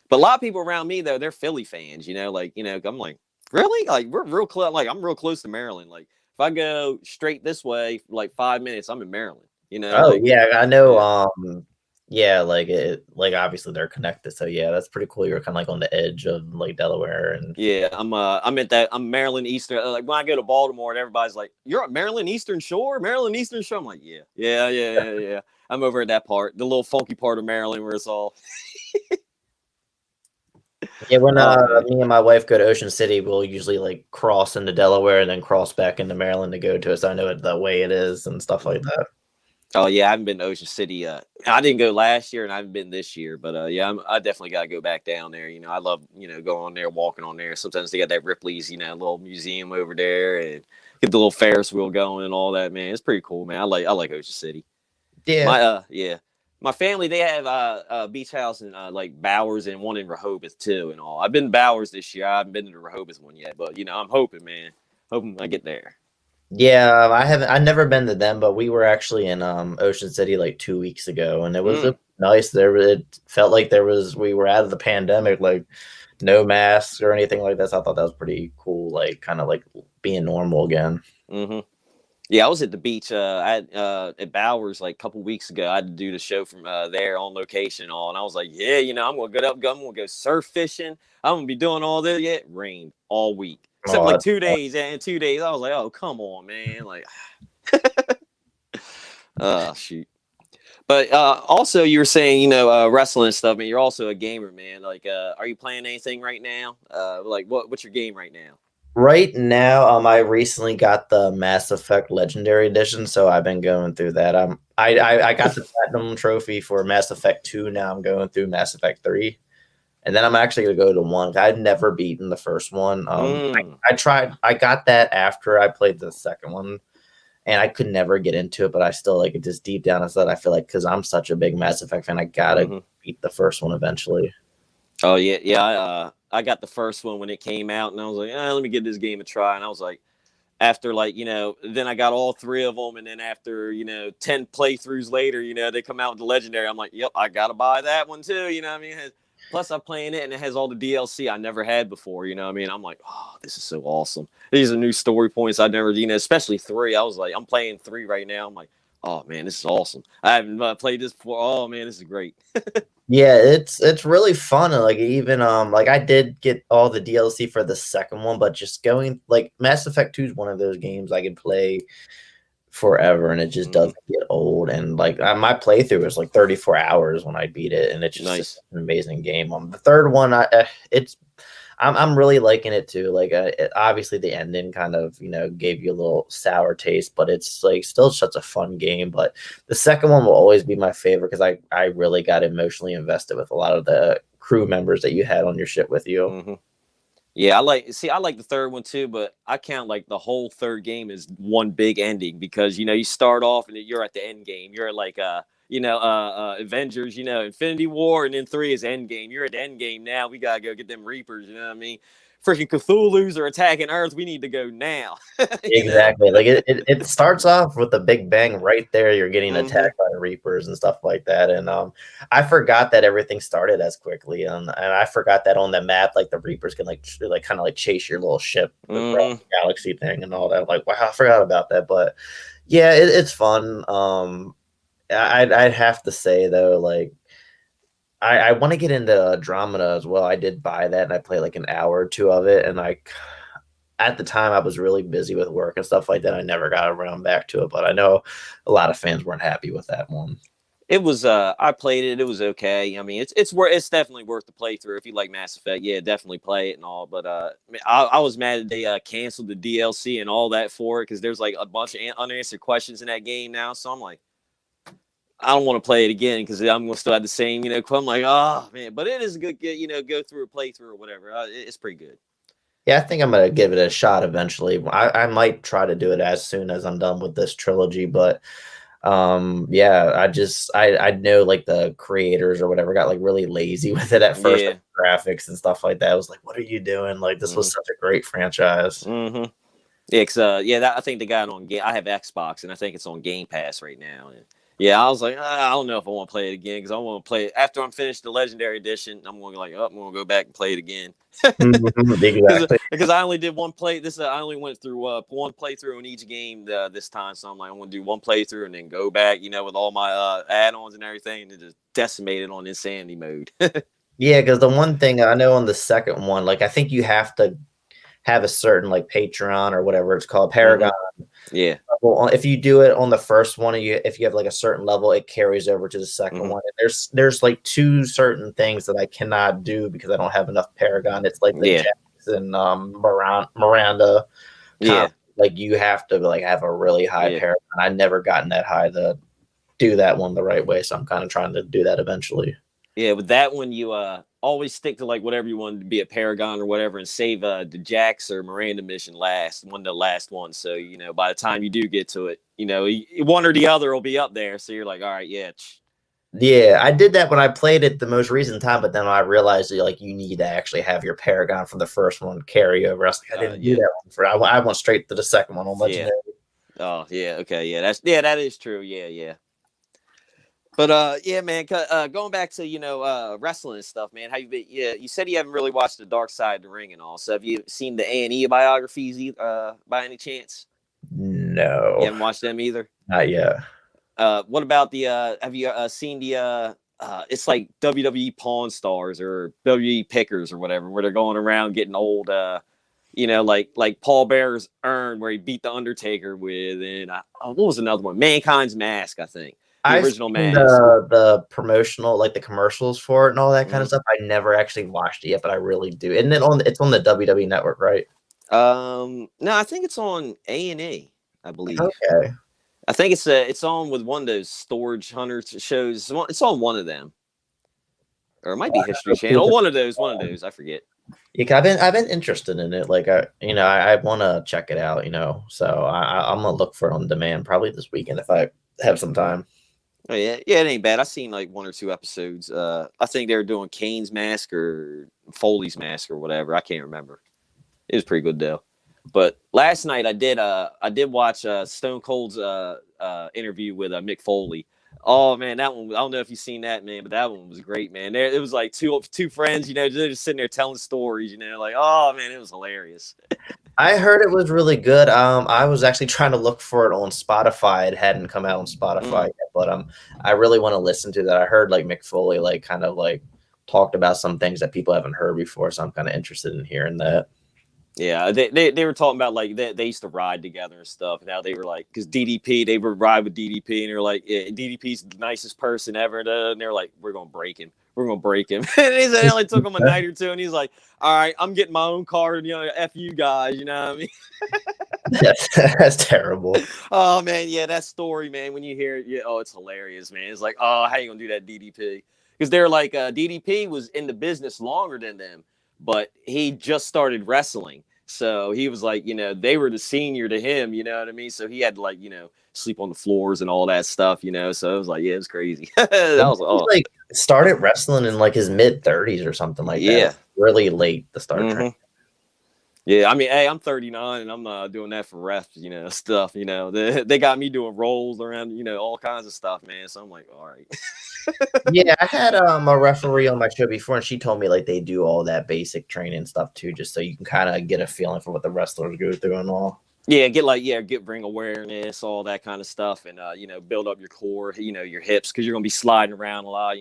But a lot of people around me though, they're Philly fans. I'm like, really? Like we're real close. Like I'm real close to Maryland. Like if I go straight this way, like 5 minutes, I'm in Maryland. Oh Like yeah, I know. yeah. Yeah, like obviously they're connected. So yeah, that's pretty cool. You're kind of like on the edge of like Delaware and Yeah, I'm Maryland Eastern. Like when I go to Baltimore, and everybody's like, "You're at Maryland Eastern Shore, Maryland Eastern Shore." I'm like, yeah. I'm over at that part, the little funky part of Maryland where it's all. yeah. When Oh man, me and my wife go to Ocean City, we'll usually like cross into Delaware and then cross back into Maryland to go to it. So I know it the way it is and stuff like that. oh yeah, I haven't been to Ocean City. I didn't go last year, and I haven't been this year. But yeah, I definitely got to go back down there. I love going on there, walking on there. Sometimes they got that Ripley's little museum over there, and get the little Ferris wheel going and all that. Man, it's pretty cool, man. I like Ocean City. Yeah. My family, they have a beach house in like Bowers and one in Rehoboth too and all. I've been to Bowers this year. I haven't been to the Rehoboth one yet, but I'm hoping, man. Hoping I get there. Yeah, I haven't. I've never been to them, but we were actually in Ocean City like 2 weeks ago, and it was nice. It felt like we were out of the pandemic, like no masks or anything like that. So I thought that was pretty cool, like kind of like being normal again. Mm-hmm. Yeah, I was at the beach at Bowers like a couple weeks ago. I had to do the show from there on location and all, and I was like, yeah, I'm gonna I'm gonna go surf fishing. I'm gonna be doing all this. Yeah, it rained all week except Oh, like 2 days. And in 2 days, I was like, oh come on, man, like, oh shoot. But also, you were saying, wrestling and stuff, man. You're also a gamer, man. Like, are you playing anything right now? Like, what's your game right now? right now, I recently got the Mass Effect Legendary Edition, so I've been going through that. I got the Platinum Trophy for Mass Effect 2. Now I'm going through Mass Effect 3. And then I'm actually gonna go to 1. I'd never beaten the first one. I tried. I got that after I played the second one, and I could never get into it. But I still like it. Just deep down inside, I feel like because I'm such a big Mass Effect fan, I gotta beat the first one eventually. Oh yeah. I got the first one when it came out, and I was like, let me give this game a try. And I was like, after then I got all three of them, and then after 10 playthroughs later, they come out with the legendary. I'm like, yep, I gotta buy that one too. You know what I mean? Plus, I'm playing it, and it has all the DLC I never had before. You know what I mean? I'm like, oh, this is so awesome. These are new story points I never, especially 3. I was like, I'm playing 3 right now. I'm like, oh man, this is awesome. I haven't played this before. Oh man, this is great. Yeah, it's really fun. And like even like I did get all the DLC for the second one, but just going like Mass Effect 2 is one of those games I can play forever and it just doesn't get old. And like my playthrough was like 34 hours when I beat it, and it's just Nice. an amazing game. The third one, I'm really liking it too. Like obviously the ending kind of gave you a little sour taste, but it's like still such a fun game. But the second one will always be my favorite because I really got emotionally invested with a lot of the crew members that you had on your ship with you. Yeah, I like the third one too, but I count like the whole third game as one big ending because you start off and you're at the end game. You're like Avengers, Infinity War, and then 3 is End Game. You're at the end game now. We gotta go get them Reapers. You know what I mean? Freaking Cthulhu's are attacking Earth. We need to go now. Exactly. Like it starts off with a big bang right there. You're getting attacked by the Reapers and stuff like that. And I forgot that everything started as quickly. And I forgot that on the map, like the Reapers can like kind of like chase your little ship across the galaxy thing and all that. Like, wow, I forgot about that. But yeah, it's fun. I'd have to say though, like I want to get into Andromeda as well. I did buy that and I played like an hour or 2 of it, and at the time I was really busy with work and stuff like that. I never got around back to it, but I know a lot of fans weren't happy with that one. It was I played it. It was okay. I mean, it's definitely worth the playthrough if you like Mass Effect. Yeah, definitely play it and all. But I was mad that they canceled the DLC and all that for it because there's like a bunch of unanswered questions in that game now. So I'm like, I don't want to play it again because I'm gonna still have the same, I'm like, oh man, but it is a good, go through a playthrough or whatever. It's pretty good. Yeah, I think I'm gonna give it a shot eventually. I might try to do it as soon as I'm done with this trilogy, but yeah, I know like the creators or whatever got like really lazy with it at first, like, graphics and stuff like that. I was like, what are you doing? Like this was such a great franchise. Yeah, I think they got it on game. I have Xbox and I think it's on Game Pass right now. And Yeah, I was like, I don't know if I want to play it again because I want to play it after I'm finished the Legendary Edition. I'm going to I'm going to go back and play it again. Exactly. Because I only did one play. I only went through one playthrough in each game this time. So I'm like, I'm going to do one playthrough and then go back, with all my add-ons and everything, and just decimate it on insanity mode. Yeah, because the one thing I know on the second one, like I think you have to have a certain like Patreon or whatever it's called, Paragon. Yeah. Well, if you do it on the first one, if you have like a certain level, it carries over to the second one. And there's like 2 certain things that I cannot do because I don't have enough Paragon. It's like the Jackson, Miranda. Yeah. Like you have to like have a really high Paragon. I never gotten that high to do that one the right way, so I'm kind of trying to do that eventually. Yeah, with that one, you always stick to like whatever you want to be a Paragon or whatever, and save the Jax or Miranda mission last, one of the last ones. So by the time you do get to it, one or the other will be up there. So you're like, all right, yeah. Yeah, I did that when I played it the most recent time, but then I realized that, like, you need to actually have your Paragon from the first one carry over. I was like, I didn't do that one I went straight to the second one on Legendary. Oh yeah, okay, yeah, that is true. Yeah. But yeah, man. Going back to wrestling and stuff, man. How you been? Yeah, you said you haven't really watched the Dark Side of the Ring and all. So have you seen the A&E biographies? By any chance? No, you haven't watched them either. Not yet. What about the? Have you seen the? It's like WWE Pawn Stars or WWE Pickers or whatever, where they're going around getting old. Like Paul Bearer's urn where he beat the Undertaker with, and what was another one? Mankind's Mask, I think. The original Mask. The promotional, like the commercials for it and all that kind of stuff. I never actually watched it yet, but I really do. Isn't it it's on the WWE Network, right? No, I think it's on A&E, I believe. Okay. I think it's on with one of those Storage Hunters shows. It's on one of them, or it might be History Channel. One of those. I forget. Yeah, I've been interested in it. Like I want to check it out. So I'm gonna look for it on demand probably this weekend if I have some time. Oh yeah, it ain't bad. I've seen like 1 or 2 episodes. I think they were doing Kane's Mask or Foley's Mask or whatever. I can't remember. It was pretty good though. But last night I did watch Stone Cold's interview with Mick Foley. Oh man, that one, I don't know if you've seen that, man, but that one was great, man. It was like two friends, they're just sitting there telling stories, like, oh man, it was hilarious. I heard it was really good. I was actually trying to look for it on Spotify. It hadn't come out on Spotify yet, but I really want to listen to that. I heard like Mick Foley like kind of like talked about some things that people haven't heard before, so I'm kind of interested in hearing that. Yeah, they were talking about like they used to ride together and stuff. And now they were like, because DDP, they would ride with DDP, and they're like, yeah, DDP's the nicest person ever. And they're like, we're gonna break him. And he said it only took him a night or two, and he's like, all right, I'm getting my own card, F you guys, you know what I mean? That's terrible. Oh man, yeah, that story, man. When you hear it, it's hilarious, man. It's like, oh, how you gonna do that, DDP? Because they're like, DDP was in the business longer than them, but he just started wrestling. So he was like, they were the senior to him, you know what I mean? So he had to like, sleep on the floors and all that stuff, So it was like, yeah, it was crazy. That was like started wrestling in like his mid-30s or something like that. Yeah. Really late to start training. Yeah, I mean, hey, I'm 39 and I'm doing that for ref, stuff, They got me doing rolls around, all kinds of stuff, man. So I'm like, all right. Yeah, I had a referee on my show before, and she told me like they do all that basic training stuff too, just so you can kind of get a feeling for what the wrestlers go through and all. Yeah, get ring awareness, all that kind of stuff, and build up your core, your hips, because you're gonna be sliding around a lot,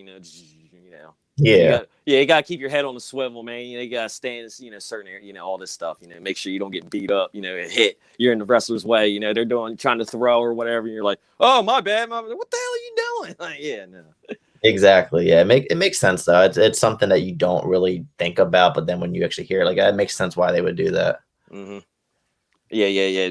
Yeah, you gotta keep your head on the swivel, man. You gotta stand, certain area, all this stuff. Make sure you don't get beat up. Hit. You're in the wrestler's way. They're trying to throw or whatever. And you're like, oh my bad, what the hell are you doing? Like, yeah, no. Exactly. Yeah, it makes sense though. It's something that you don't really think about, but then when you actually hear it, like it makes sense why they would do that. Mm-hmm. Yeah.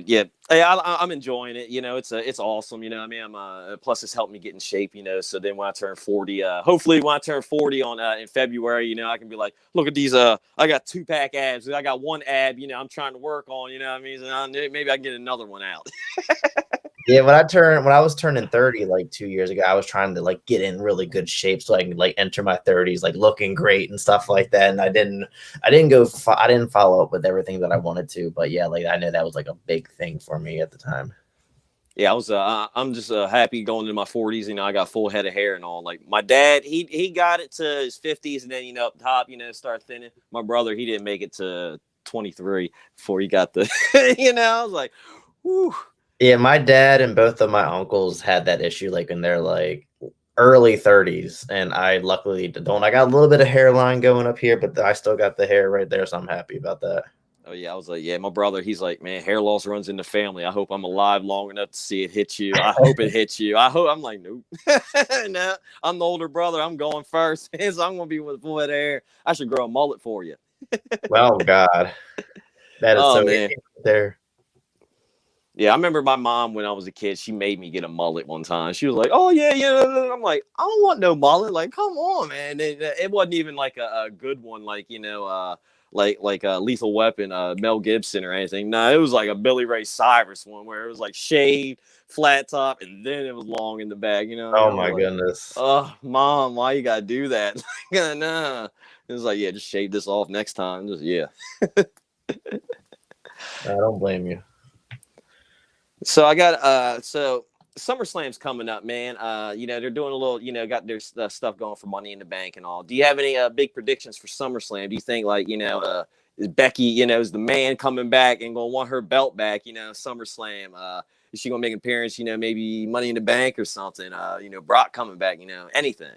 Hey, I'm enjoying it. It's awesome. I mean, plus it's helped me get in shape. So then when I turn 40, hopefully when I turn 40 in February, I can be like, look at these. I got 2-pack abs. I got one ab. I'm trying to work on. What I mean, so maybe I can get another one out. Yeah, when I was turning 30 like 2 years ago, I was trying to like get in really good shape so I can like enter my 30s like looking great and stuff like that. And I didn't follow up with everything that I wanted to, but yeah, like I know that was like a big thing for me at the time. Yeah, I'm just happy going into my 40s. You know, I got full head of hair and all. Like my dad, he got it to his 50s, and then up top, start thinning. My brother, he didn't make it to 23 before he got the, I was like, whew. Yeah, my dad and both of my uncles had that issue like in their like early 30s, and I luckily don't. I got a little bit of hairline going up here, but I still got the hair right there, so I'm happy about that. Oh yeah, I was like, yeah, my brother, he's like, man, hair loss runs in the family. I hope I'm alive long enough to see it hit you. I hope it hits you. I hope. I'm like, nope. No, I'm the older brother. I'm going first, so I'm gonna be with full head of hair. I should grow a mullet for you. Well, God, that is Oh so man. there. Yeah, I remember my mom when I was a kid. She made me get a mullet one time. She was like, "Oh yeah, yeah." I'm like, "I don't want no mullet." Like, come on, man. It wasn't even like a good one, like like a Lethal Weapon, Mel Gibson or anything. No, it was like a Billy Ray Cyrus one where it was like shaved, flat top, and then it was long in the back. You know what I mean? Oh I was my like, goodness. "Oh, mom, why you gotta do that?" Nah. It was like, yeah, just shave this off next time. Just yeah. I don't blame you. So I got so SummerSlam's coming up, man. They're doing a little, got their stuff going for Money in the Bank and all. Do you have any big predictions for SummerSlam? Do you think like is Becky, is the man coming back and gonna want her belt back? SummerSlam. Is she gonna make an appearance? Maybe Money in the Bank or something. Brock coming back. Anything.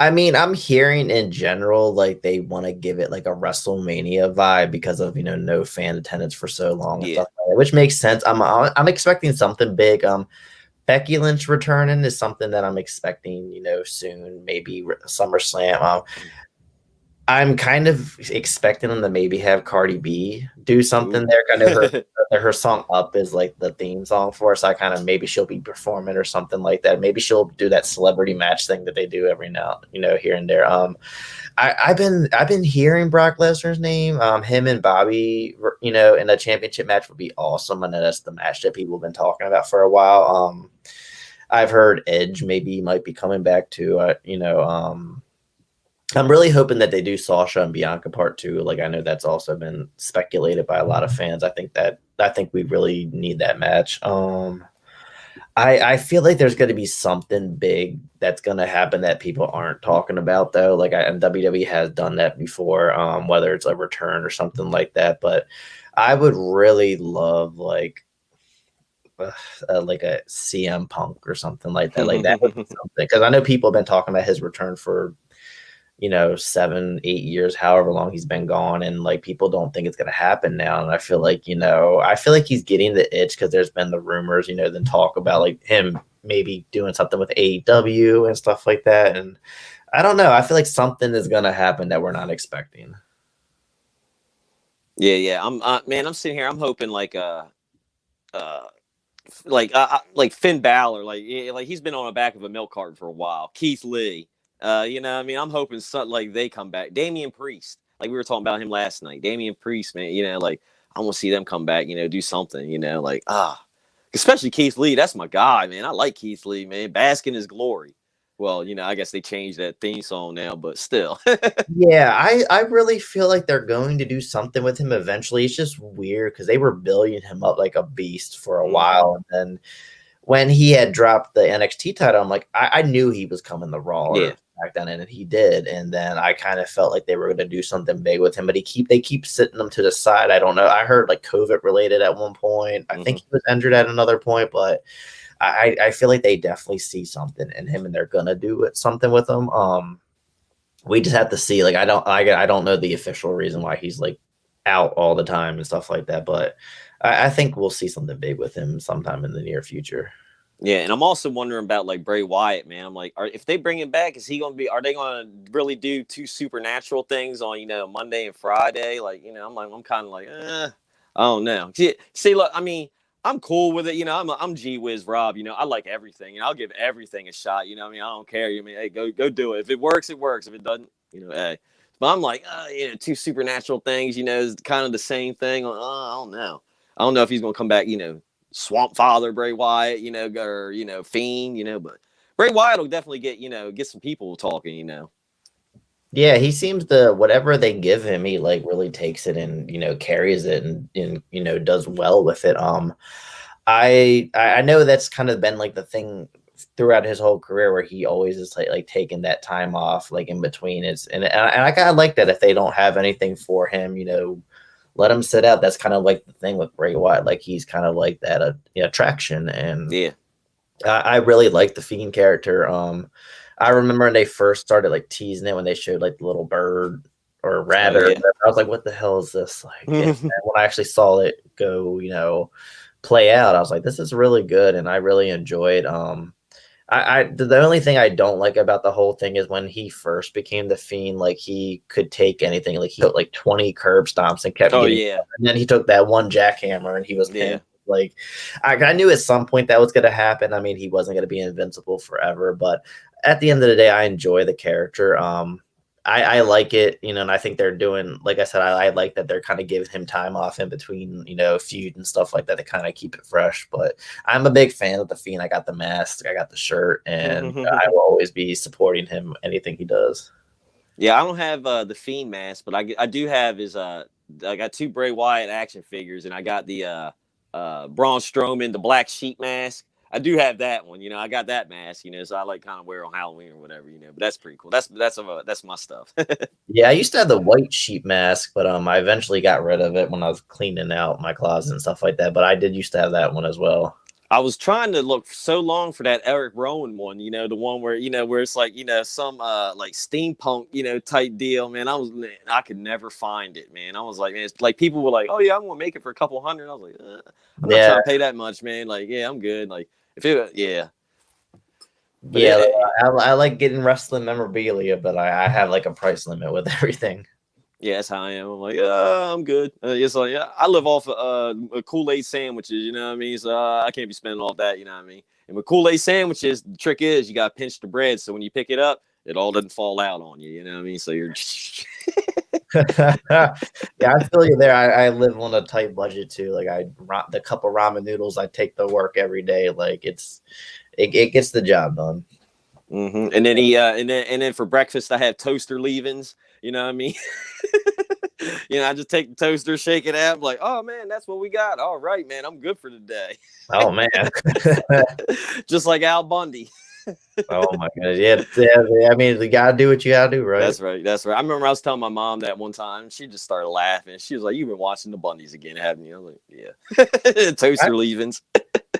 I mean, I'm hearing in general like they want to give it like a WrestleMania vibe because of no fan attendance for so long and Yeah. stuff like that, which makes sense. I'm expecting something big. Becky Lynch returning is something that I'm expecting soon, maybe SummerSlam. I'm kind of expecting them to maybe have Cardi B do something there. I know her song "Up" is like the theme song for us. So I kind of maybe she'll be performing or something like that. Maybe she'll do that celebrity match thing that they do every now, here and there. I've been hearing Brock Lesnar's name. Him and Bobby, in a championship match would be awesome. I know that's the match that people have been talking about for a while. I've heard Edge maybe might be coming back too. I'm really hoping that they do Sasha and Bianca part 2. Like I know that's also been speculated by a lot of fans. I think we really need that match. I feel like there's going to be something big that's going to happen that people aren't talking about though. And WWE has done that before, whether it's a return or something like that. But I would really love like a CM Punk or something like that. Like that would be something because I know people have been talking about his return for 7-8 years, however long he's been gone, and like people don't think it's going to happen now. And I feel like he's getting the itch because there's been the rumors, then talk about like him maybe doing something with AEW and stuff like that. And I don't know, I feel like something is going to happen that we're not expecting. Yeah. I'm sitting here. I'm hoping like Finn Balor, like he's been on the back of a milk carton for a while. Keith Lee. I'm hoping like they come back. Damian Priest, like we were talking about him last night. Damian Priest, man, like I want to see them come back, do something, especially Keith Lee. That's my guy, man. I like Keith Lee, man. Bask in his glory. Well, I guess they changed that theme song now, but still. Yeah, I really feel like they're going to do something with him eventually. It's just weird because they were building him up like a beast for a while, and then when he had dropped the NXT title, I'm like, I knew he was coming the Raw. Yeah. Back then, and he did, and then I kind of felt like they were going to do something big with him, but they keep sitting him to the side. I don't know. I heard like COVID related at one point. I think he was injured at another point, but I feel like they definitely see something in him, and they're gonna do something with him. We just have to see. Like I don't know the official reason why he's like out all the time and stuff like that, but I think we'll see something big with him sometime in the near future. Yeah, and I'm also wondering about like Bray Wyatt, man. I'm like, if they bring him back, are they gonna really do 2 supernatural things on, Monday and Friday? Like, I'm kind of like, I don't know. See, look, I mean, I'm cool with it. I'm G Wiz Rob. I like everything, and I'll give everything a shot. I don't care. Hey, go do it. If it works, it works. If it doesn't, hey. But I'm like, 2 supernatural things. Is kind of the same thing. I don't know. I don't know if he's gonna come back. Swamp Father Bray Wyatt, or Fiend, but Bray Wyatt will definitely get some people talking, Yeah, he seems to whatever they give him, he like really takes it and carries it and does well with it. I know that's kind of been like the thing throughout his whole career where he always is like taking that time off like in between. And I kind of like that if they don't have anything for him, let him sit out. That's kind of like the thing with Bray Wyatt. Like he's kind of like that attraction, and Yeah. I really like the Fiend character. I remember when they first started like teasing it when they showed like the little bird or rat or whatever. I was like, what the hell is this? Like, and when I actually saw it go, play out, I was like, this is really good, and I really enjoyed. The only thing I don't like about the whole thing is when he first became the Fiend, like he could take anything. Like he took like 20 curb stomps and kept getting. Yeah. And then he took that one jackhammer and he was Yeah. like, I knew at some point that was going to happen. I mean, he wasn't going to be invincible forever, but at the end of the day, I enjoy the character. I like it, and I think they're doing, like I said, I like that they're kind of giving him time off in between, feud and stuff like that to kind of keep it fresh. But I'm a big fan of the Fiend. I got the mask, I got the shirt, and I will always be supporting him anything he does. Yeah, I don't have the Fiend mask, but I do have his. I got 2 Bray Wyatt action figures, and I got the Braun Strowman, the Black Sheep mask. I do have that one, I got that mask, so I like kind of wear on Halloween or whatever, but that's pretty cool. That's my stuff. Yeah, I used to have the white sheep mask, but I eventually got rid of it when I was cleaning out my closet and stuff like that. But I did used to have that one as well. I was trying to look so long for that Eric Rowan one, the one where, where it's like, some like steampunk, type deal, man. I could never find it, man. I was like, man, it's like people were like, oh yeah, I'm gonna make it for a couple hundred. I was like, I'm not trying to pay that much, man. Like, yeah, I'm good. Like yeah. I like getting wrestling memorabilia, but I have like a price limit with everything. Yeah, that's how I am. I'm like, I'm good. It's like, I live off of Kool-Aid sandwiches, you know what I mean? So I can't be spending all that, you know what I mean? And with Kool-Aid sandwiches, the trick is you got to pinch the bread. So when you pick it up, it all doesn't fall out on you, you know what I mean? So you're. Yeah, I feel you there. I live on a tight budget too. Like the cup of ramen noodles I take to work every day. Like it gets the job done. Mm-hmm. And then and then for breakfast I have toaster leavings. You know what I mean? I just take the toaster, shake it out, I'm like, oh man, that's what we got. All right, man, I'm good for the day. Oh man, just like Al Bundy. Oh my god, yeah. I mean, you gotta do what you gotta do, right? That's right. I remember I was telling my mom that one time. She just started laughing. She was like, "You've been watching the Bundys again, haven't you?" I was like, "Yeah." Toaster leavings.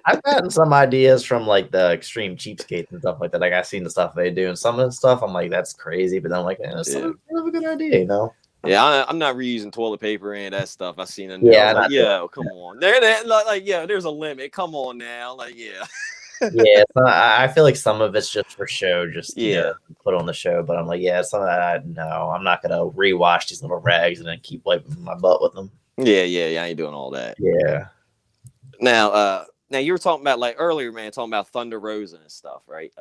I've gotten some ideas from like the extreme cheapskates and stuff like that. Like I've seen the stuff they do, and some of the stuff I'm like, that's crazy. But then I'm like, that's a good idea, Yeah, I'm not reusing toilet paper and that stuff. I've seen it. Yeah, come on. There's a limit. Come on now, Yeah, I feel like some of it's just for show, just put on the show. But I'm like, some of that, no, I'm not gonna rewash these little rags and then keep wiping my butt with them. Yeah, I ain't doing all that. Yeah. Now you were talking about like earlier, man, talking about Thunder Rosa and stuff, right?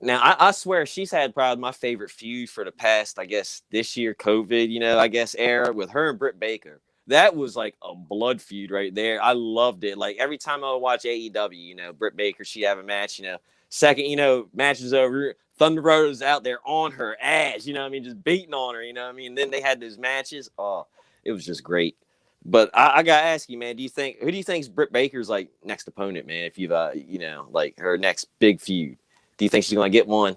Now I swear she's had probably my favorite feud for the past, I guess, this year COVID, era with her and Britt Baker. That was like a blood feud right there. I loved it. Like every time I would watch AEW, Britt Baker, she'd have a match, second, match is over. Thunder Rosa's out there on her ass, just beating on her, And then they had those matches. Oh, it was just great. But I gotta ask you, man, who do you think's Britt Baker's like next opponent, man? If you've like her next big feud, do you think she's gonna get one?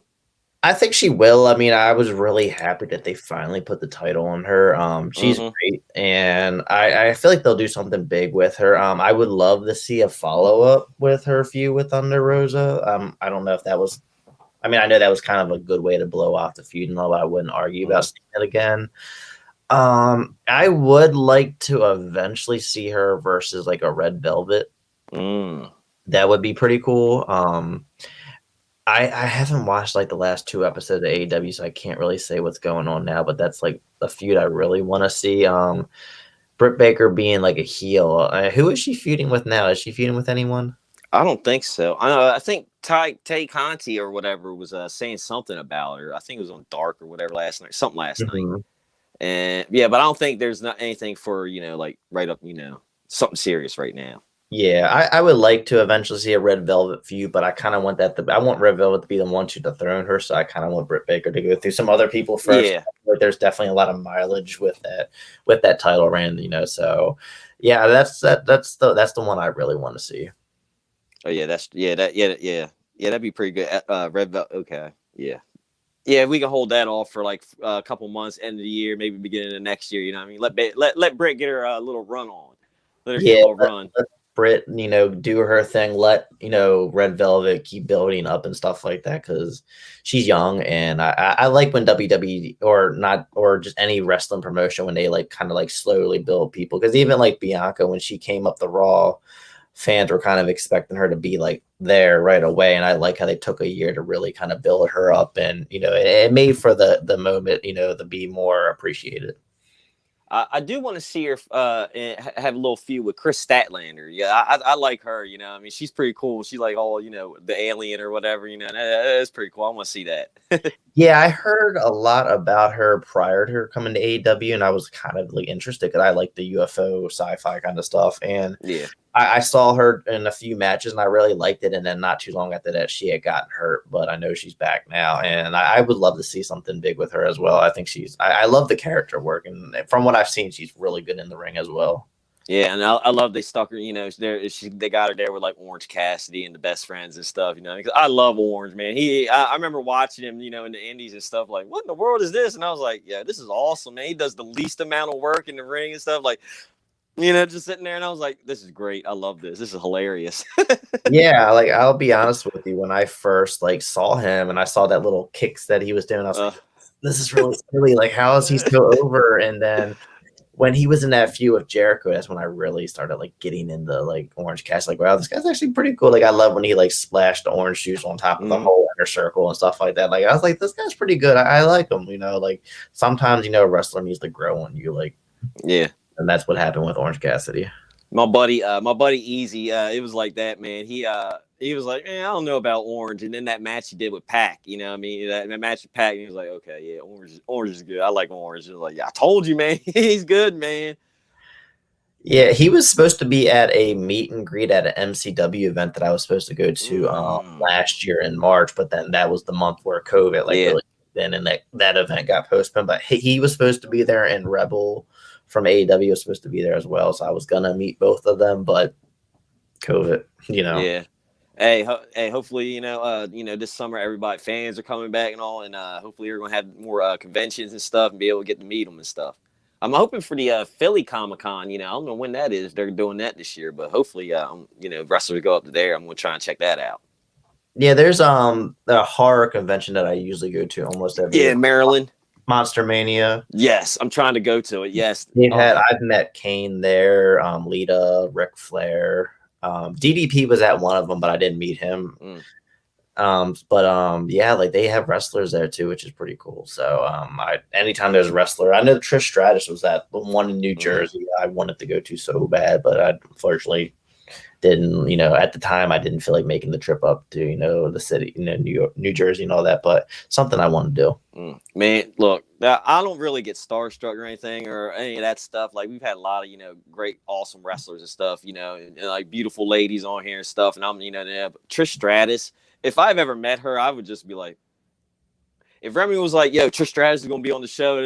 I think she will. I mean, I was really happy that they finally put the title on her. She's great, and I feel like they'll do something big with her. I would love to see a follow-up with her feud with Thunder Rosa. I don't know if that was. I mean, I know that was kind of a good way to blow off the feud, and all. I wouldn't argue about seeing it again. I would like to eventually see her versus like a Red Velvet. That would be pretty cool. I haven't watched like the last 2 episodes of AEW, so I can't really say what's going on now, but that's like a feud I really want to see. Britt Baker being like a heel. Who is she feuding with now? Is she feuding with anyone? I don't think so. I think Tay Conti or whatever was saying something about her. I think it was on Dark or whatever last night. And but I don't think there's not anything for, like right up, something serious right now. Yeah, I would like to eventually see a Red Velvet feud, but I kind of want I want Red Velvet to be the one to dethrone her, so I kind of want Britt Baker to go through some other people first. Yeah. Like, there's definitely a lot of mileage with that title reign, so yeah, that's the one I really want to see. Oh yeah, that'd be pretty good. Red Velvet. Okay, yeah. Yeah, if we can hold that off for like a couple months, end of the year, maybe beginning of next year. You know what I mean? Let Britt get her little run on. Let her get a Yeah, little run. let Britt, do her thing. Let Red Velvet keep building up and stuff like that because she's young, and I like when WWE or just any wrestling promotion when they like kind of like slowly build people, because even like Bianca when she came up the Raw, fans were kind of expecting her to be like there right away, and I like how they took a year to really kind of build her up, and it made for the moment to be more appreciated. I do want to see her have a little feud with Chris Statlander. Yeah, I like her. You know, I mean, she's pretty cool. She's like all the alien or whatever. That's pretty cool. I want to see that. Yeah, I heard a lot about her prior to her coming to AEW, and I was kind of like interested because I like the UFO sci-fi kind of stuff. And yeah, I saw her in a few matches, and I really liked it. And then not too long after that, she had gotten hurt, but I know she's back now, and I would love to see something big with her as well. I think I love the character work, and from what I've seen, she's really good in the ring as well. yeah, and I love they stuck her. They got her there with like Orange Cassidy and the Best Friends and stuff. Because I love Orange, man. I remember watching him, in the Indies and stuff. Like, what in the world is this? And I was like, yeah, this is awesome, man. He does the least amount of work in the ring and stuff. Like, just sitting there, and I was like, this is great. I love this. This is hilarious. Yeah, like I'll be honest with you, when I first like saw him and I saw that little kicks that he was doing, I was like, this is really silly. Like, how is he so over? And then when he was in that feud with Jericho, that's when I really started like getting into like Orange Cassidy. Like, wow, this guy's actually pretty cool. Like, I love when he like splashed the orange juice on top of the whole inner circle and stuff like that. Like, I was like, this guy's pretty good. I like him. Like sometimes a wrestler needs to grow on you. Like, yeah, and that's what happened with Orange Cassidy. My buddy Easy, it was like that, man. He was like, man, I don't know about Orange, and then that match he did with Pac, what I mean, that match with Pac, and he was like, okay, yeah, Orange is good. I like Orange. He was like, yeah, I told you, man, he's good, man. Yeah, he was supposed to be at a meet and greet at an MCW event that I was supposed to go to last year in March, but then that was the month where COVID really then, and that event got postponed. But he was supposed to be there, and Rebel from AEW was supposed to be there as well. So I was gonna meet both of them, but COVID, Yeah. Hey, hopefully, this summer fans are coming back and all, and hopefully we're gonna have more conventions and stuff and be able to get to meet them and stuff. I'm hoping for the Philly Comic-Con. I don't know when that is. They're doing that this year, but hopefully, wrestlers go up to there. I'm gonna try and check that out. Yeah, there's a horror convention that I usually go to almost every year. Maryland. Monster Mania. Yes, I'm trying to go to it. Yes, I've met Kane there, Lita, Ric Flair, DDP was at one of them, but I didn't meet him. Yeah, like they have wrestlers there too, which is pretty cool. So anytime there's a wrestler, I know Trish Stratus was at the one in New Jersey. I wanted to go to so bad, but I unfortunately didn't. At the time, I didn't feel like making the trip up to the city, New York, New Jersey, and all that. But something I want to do. Man, look, I don't really get starstruck or anything or any of that stuff. Like we've had a lot of great, awesome wrestlers and stuff. And like beautiful ladies on here and stuff. And I'm Trish Stratus. If I've ever met her, I would just be like, if Remy was like, yo, Trish Stratus is gonna be on the show,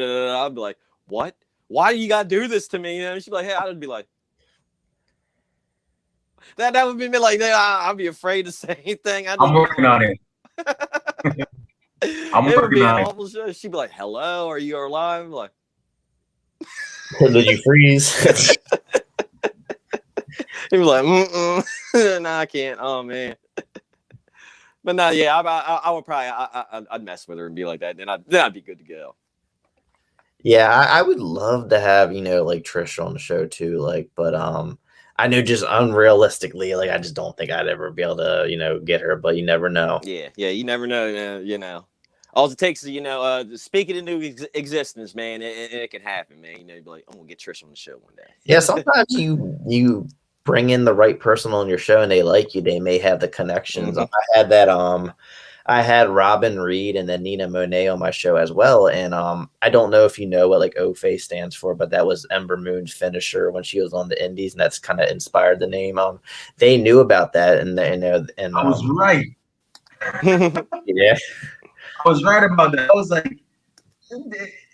I'd be like, what? Why do you gotta do this to me? She'd be like, hey, I'd be like. That would be me like I'd be afraid to say anything. I'm working on it. I'm working on awful show. She'd be like, "Hello, are you alive?" I'm like, did you freeze? He'd be like, "No, I can't." Oh man. But no, yeah, I would probably I'd mess with her and be like that. Then I'd be good to go. Yeah, I would love to have like Trish on the show too. But I know just unrealistically, I just don't think I'd ever be able to, get her, but you never know. Yeah, you never know, All it takes is, speak it into existence, man. It can happen, man. You'd be like, I'm going to get Trish on the show one day. Yeah, sometimes you bring in the right person on your show and they like you. They may have the connections. I had that, I had Robin Reed and then Nina Monet on my show as well. And I don't know if you know what like O-Face stands for, but that was Ember Moon's finisher when she was on the Indies, and that's kind of inspired the name. They knew about that, and I was right. yeah, I was right about that. I was like,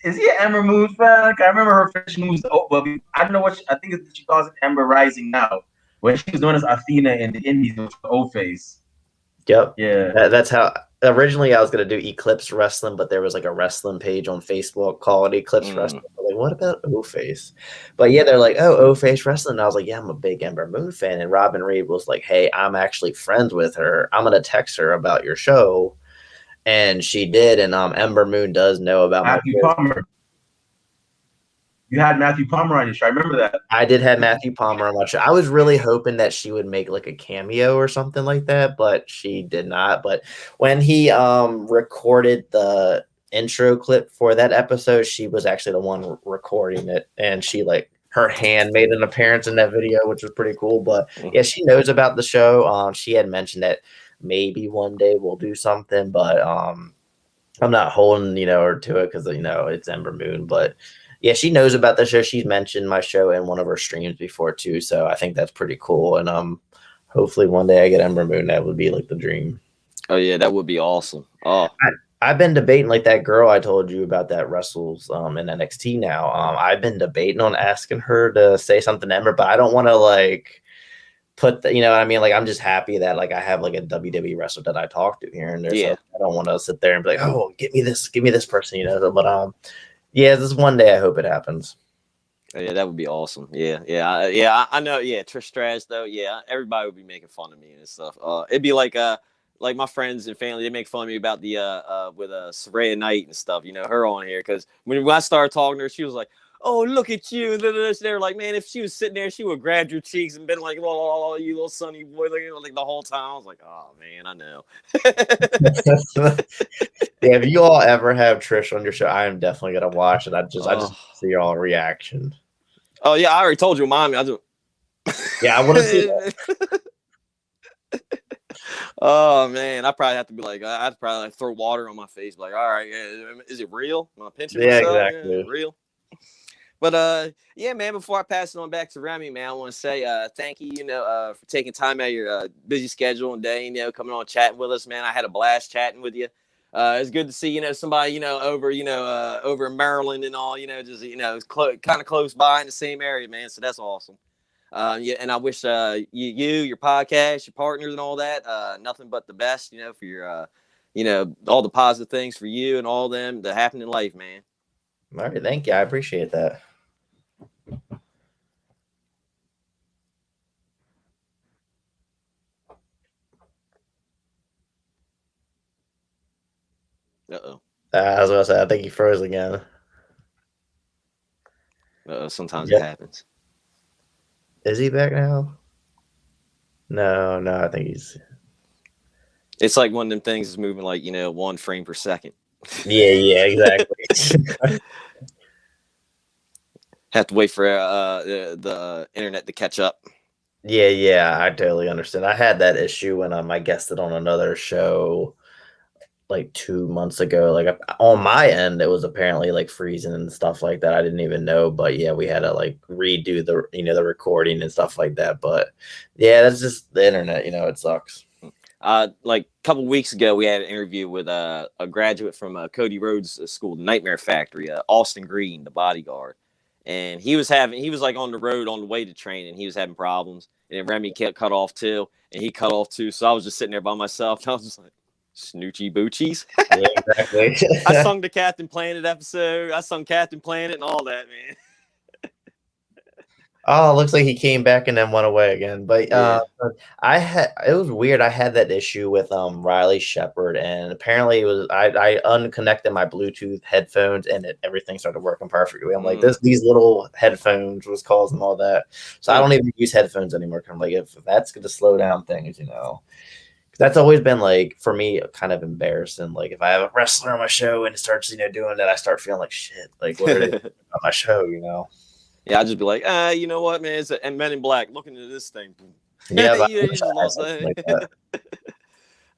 is he an Ember Moon fan? Like, I remember her finished moves. Oh, well, I don't know what I think she calls it Ember Rising now. When she was known as Athena in the Indies with O-Face. yep, Yeah. that's how. Originally, I was gonna do Eclipse Wrestling, but there was like a wrestling page on Facebook called Eclipse Wrestling. Like, what about O-Face? But yeah, they're like, oh, O-Face Wrestling. And I was like, yeah, I'm a big Ember Moon fan. And Robin Reed was like, hey, I'm actually friends with her. I'm gonna text her about your show. And she did, and Ember Moon does know about Matthew my show. Palmer. You had Matthew Palmer on your show. I remember that. I did have Matthew Palmer on my show. I was really hoping that she would make like a cameo or something like that, but she did not. But when he recorded the intro clip for that episode, she was actually the one recording it, and she like her hand made an appearance in that video, which was pretty cool. But yeah, she knows about the show. She had mentioned that maybe one day we'll do something, but I'm not holding her to it because it's Ember Moon. But yeah, she knows about the show. She's mentioned my show in one of her streams before too, so I think that's pretty cool. And hopefully one day I get Ember Moon. That would be like the dream. Oh yeah, that would be awesome. Oh, I've been debating, like that girl I told you about that wrestles in NXT now. I've been debating on asking her to say something to Ember, but I don't want to like put the, what I mean? Like, I'm just happy that like I have like a WWE wrestler that I talk to here and there. Yeah. So I don't want to sit there and be like, oh, give me this person, But yeah, this one day I hope it happens. Yeah, that would be awesome. Yeah. I know. Yeah, Trish Stratus though. Yeah, everybody would be making fun of me and stuff. It'd be like my friends and family, they make fun of me about the with Saraya Knight and stuff. Her on here because when I started talking to her, she was like, "Oh, look at you!" They're like, "Man, if she was sitting there, she would grab your cheeks and been like, oh, you little sunny boy," like the whole time. I was like, "Oh man, I know." Yeah, if you all ever have Trish on your show, I am definitely gonna watch it. I just see your reaction. Oh yeah, I already told you, mommy. Yeah, I want to see that. Oh man, I probably have to be like, I'd probably like throw water on my face, like, all right, is it real? Am I pinching myself? Exactly. Yeah, real. But yeah, man. Before I pass it on back to Remy, man, I want to say thank you, for taking time out of your busy schedule and day, coming on chatting with us, man. I had a blast chatting with you. It's good to see, somebody, over, over in Maryland and all, just, kind of close by in the same area, man. So that's awesome. Yeah, and I wish you, your podcast, your partners, and all that, nothing but the best, for your, all the positive things for you and all them that happen in life, man. All right, thank you. I appreciate that. Uh-oh. I was gonna say, I think he froze again. Sometimes it happens. Is he back now? No, I think he's. It's like one of them things is moving like 1 frame per second. Yeah, exactly. Have to wait for the internet to catch up. Yeah, I totally understand. I had that issue when I guested on another show like 2 months ago. Like on my end, it was apparently like freezing and stuff like that. I didn't even know, but yeah, we had to like redo the the recording and stuff like that. But yeah, that's just the internet. It sucks. Like a couple weeks ago, we had an interview with a graduate from Cody Rhodes School, the Nightmare Factory, Austin Green, the bodyguard, and he was like on the road on the way to training. He was having problems, and then Remy cut off too, and he cut off too. So I was just sitting there by myself, and I was just like, Snoochie Boochies. Yeah, exactly. I sung the Captain Planet episode. I sung Captain Planet and all that, man. Oh, it looks like he came back and then went away again. But Yeah. it was weird. I had that issue with Riley Shepard, and apparently it was I unconnected my Bluetooth headphones and everything started working perfectly. I'm like, these little headphones was causing all that. So I don't even use headphones anymore. I'm like, if that's going to slow down things, that's always been like for me kind of embarrassing. Like if I have a wrestler on my show and it starts doing that, I start feeling like shit. Like what are they doing on my show? Yeah, I'd just be like, you know what, man? It's Men in Black looking at this thing. Yeah, You just lost that.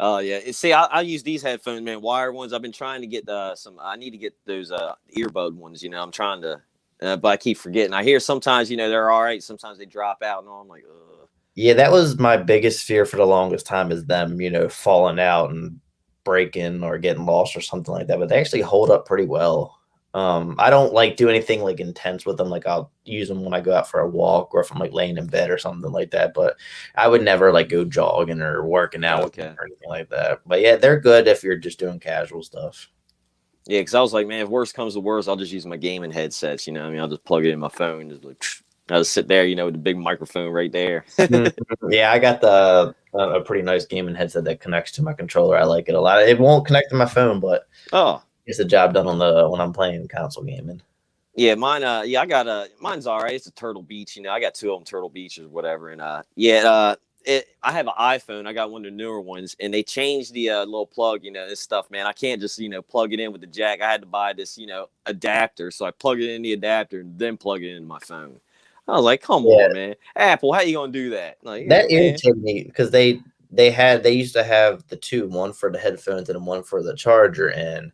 Oh yeah. See, I use these headphones, man, wired ones. I've been trying to get some. I need to get those earbud ones. I'm trying to, but I keep forgetting. I hear sometimes, they're all right. Sometimes they drop out, and all. I'm like, ugh. Yeah, that was my biggest fear for the longest time is them, falling out and breaking or getting lost or something like that. But they actually hold up pretty well. I don't like do anything like intense with them. Like I'll use them when I go out for a walk or if I'm like laying in bed or something like that. But I would never like go jogging or working out with them or anything like that. But yeah, they're good if you're just doing casual stuff. Yeah, because I was like, man, if worst comes to worst, I'll just use my gaming headsets. I'll just plug it in my phone, just like, I'll just sit there, with the big microphone right there. Yeah, I got a pretty nice gaming headset that connects to my controller. I like it a lot. It won't connect to my phone, but it's the job done when I'm playing console gaming. Yeah, mine. I got mine's all right. It's a Turtle Beach. I got two of them, Turtle Beach or whatever. And I have an iPhone. I got one of the newer ones, and they changed the little plug. This stuff, man. I can't just plug it in with the jack. I had to buy this adapter. So I plug it in the adapter and then plug it into my phone. I was like, come on, man, Apple, how you gonna do that? Like, that irritated me because they used to have the two, one for the headphones and one for the charger, and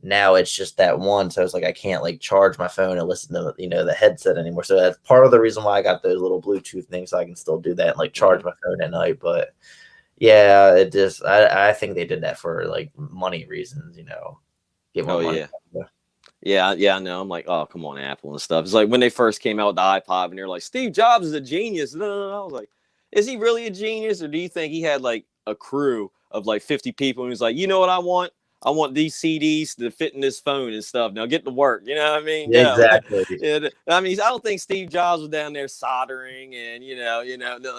now it's just that one. So it's like I can't like charge my phone and listen to the headset anymore. So that's part of the reason why I got those little Bluetooth things, so I can still do that and like charge my phone at night. But yeah, it just I think they did that for like money reasons, get more money. Yeah, I know. I'm like, oh, come on, Apple and stuff. It's like when they first came out with the iPod, and they're like, Steve Jobs is a genius. No. I was like, is he really a genius, or do you think he had like a crew of like 50 people, and he's like, you know what I want? I want these CDs to fit in this phone and stuff. Now get to work. You know what I mean? Yeah, exactly. I mean, I don't think Steve Jobs was down there soldering and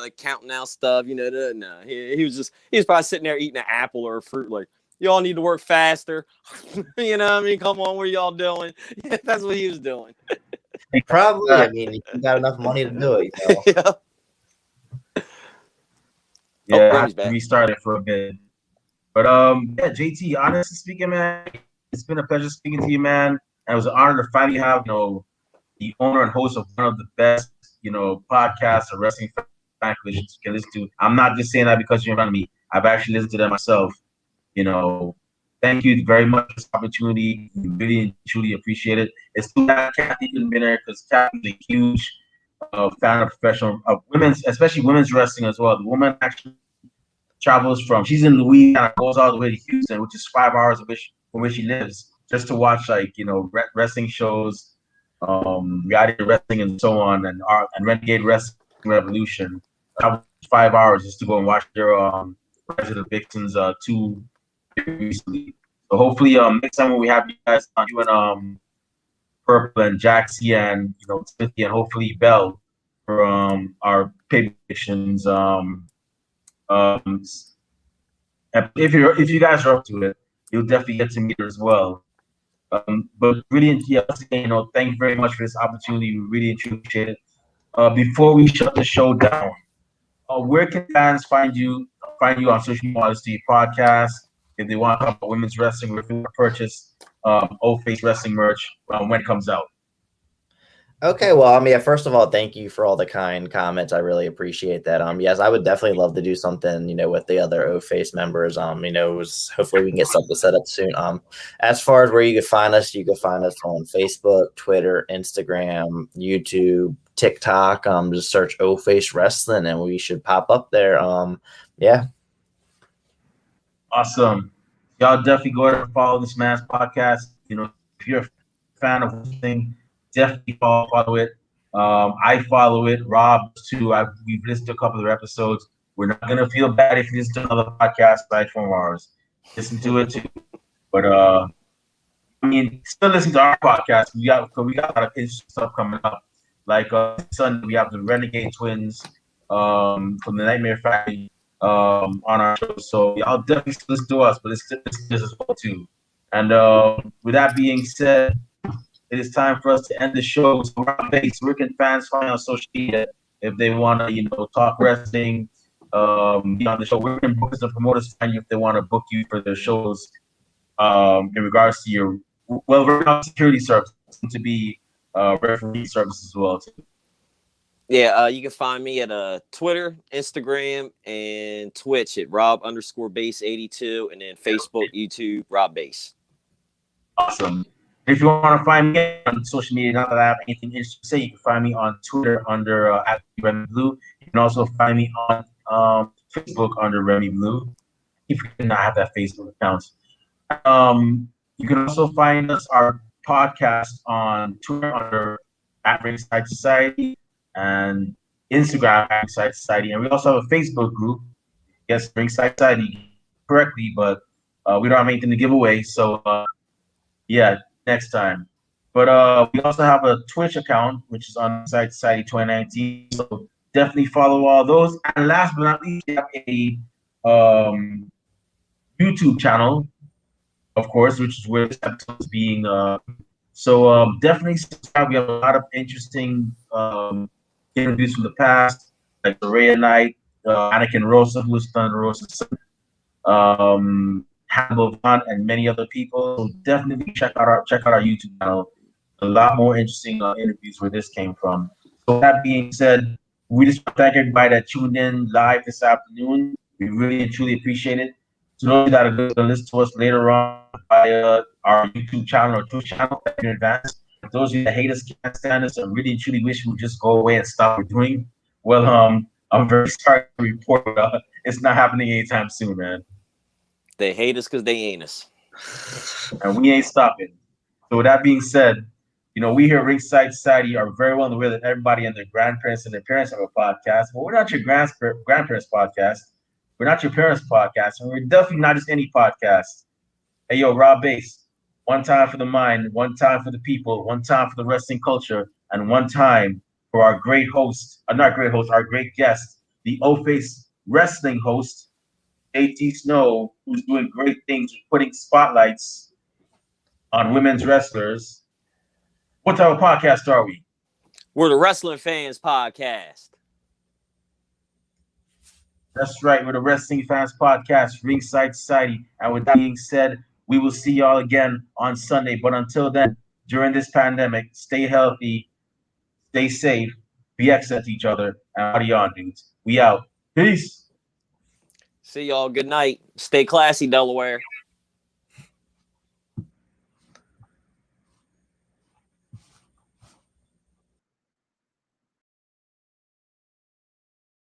like counting out stuff. No, he was probably sitting there eating an apple or a fruit, like, y'all need to work faster. You know what I mean? Come on, what are y'all doing? That's what he was doing. Probably. I mean, he got enough money to do it. Yeah, I have to restart it for a bit. But yeah, JT, honestly speaking, man, it's been a pleasure speaking to you, man. And it was an honor to finally have, the owner and host of one of the best, podcasts or wrestling fan collisions you can listen to. I'm not just saying that because you're in front of me. I've actually listened to them myself. Thank you very much for this opportunity. We really truly appreciate it. It's too bad Kathy couldn't be there because Kathy's a huge fan of professional women's, especially women's wrestling as well. The woman actually travels she's in Louisiana, goes all the way to Houston, which is 5 hours from where she lives, just to watch wrestling shows, reality wrestling and so on, and Renegade Wrestling Revolution. 5 hours just to go and watch their Rise of the Vixens 2 recently. So hopefully next time when we have you guys on, you and Purple and Jaxie and Timothy and hopefully Bell for our pay predictions. If you guys are up to it, you'll definitely get to meet her as well. But really, once again, thank you very much for this opportunity. We really appreciate it. Before we shut the show down, where can fans find you on social media, the podcast, if they want to talk about women's wrestling, or if they want to purchase Old Face Wrestling merch when it comes out? Okay, well, I mean, first of all, thank you for all the kind comments. I really appreciate that. Yes, I would definitely love to do something, with the other O-Face members. Hopefully we can get something set up soon. As far as where you can find us on Facebook, Twitter, Instagram, YouTube, TikTok. Just search O-Face Wrestling, and we should pop up there. Yeah. Awesome. Y'all definitely go ahead and follow this man's podcast. If you're a fan of wrestling, definitely follow it. I follow it. Rob too. We've listened to a couple of episodes. We're not gonna feel bad if you listen to another podcast aside from ours. Listen to it too. But I mean, still listen to our podcast. We got a lot of interesting stuff coming up. Like Sunday, we have the Renegade Twins from the Nightmare Factory on our show. So y'all definitely still listen to us, but listen to this as well too. And with that being said, it is time for us to end the show. So Rob Bates, where can fans find on social media if they want to, talk wrestling, be on the show? Where can bookers and promoters find you if they want to book you for their shows in regards to your security service, to be referee service as well too? Yeah, you can find me at Twitter, Instagram, and Twitch at Rob_Base82, and then Facebook, YouTube, Rob Base. Awesome. If you want to find me on social media, not that I have anything interesting to say, you can find me on Twitter under at Remy Blue. You can also find me on Facebook under Remy Blue. If you cannot have that Facebook account. You can also find our podcast on Twitter under at Ringside Society and Instagram at Ringside Society. And we also have a Facebook group. Yes, Ringside Society correctly, but we don't have anything to give away. So yeah, next time. But we also have a Twitch account, which is on Ringside Society 2019. So definitely follow all those. And last but not least, we have a YouTube channel, of course, which is where this episode is being. So definitely subscribe. We have a lot of interesting interviews from the past, like Rhea Knight, Anakin Rosa, who was Thunder Rosa's son, Hannibal Vaughn, and many other people. So definitely check out our YouTube channel. A lot more interesting interviews where this came from. So that being said, we just thank everybody that tuned in live this afternoon. We really and truly appreciate it. To those that are going to listen to us later on via our YouTube channel or Twitch channel in advance, for those of you that hate us, can't stand us, and really and truly wish we would just go away and stop what we're doing, well, I'm very sorry to report it's not happening anytime soon, man. They hate us because they ain't us. And we ain't stopping. So with that being said, we here at Ringside Society are very well aware that everybody and their grandparents and their parents have a podcast. But we're not your grandparents' podcast. We're not your parents' podcast. And we're definitely not just any podcast. Hey, yo, Rob Base. One time for the mind, one time for the people, one time for the wrestling culture, and one time for our great host, not great host, our great guest, the O-Face wrestling host, JT Snow, who's doing great things with putting spotlights on women's wrestlers. What type of podcast are we? We're the Wrestling Fans Podcast. That's right. We're the Wrestling Fans Podcast, Ringside Society. And with that being said, we will see y'all again on Sunday. But until then, during this pandemic, stay healthy, stay safe, be excellent to each other, and party on, dudes. We out. Peace. See y'all. Good night. Stay classy, Delaware.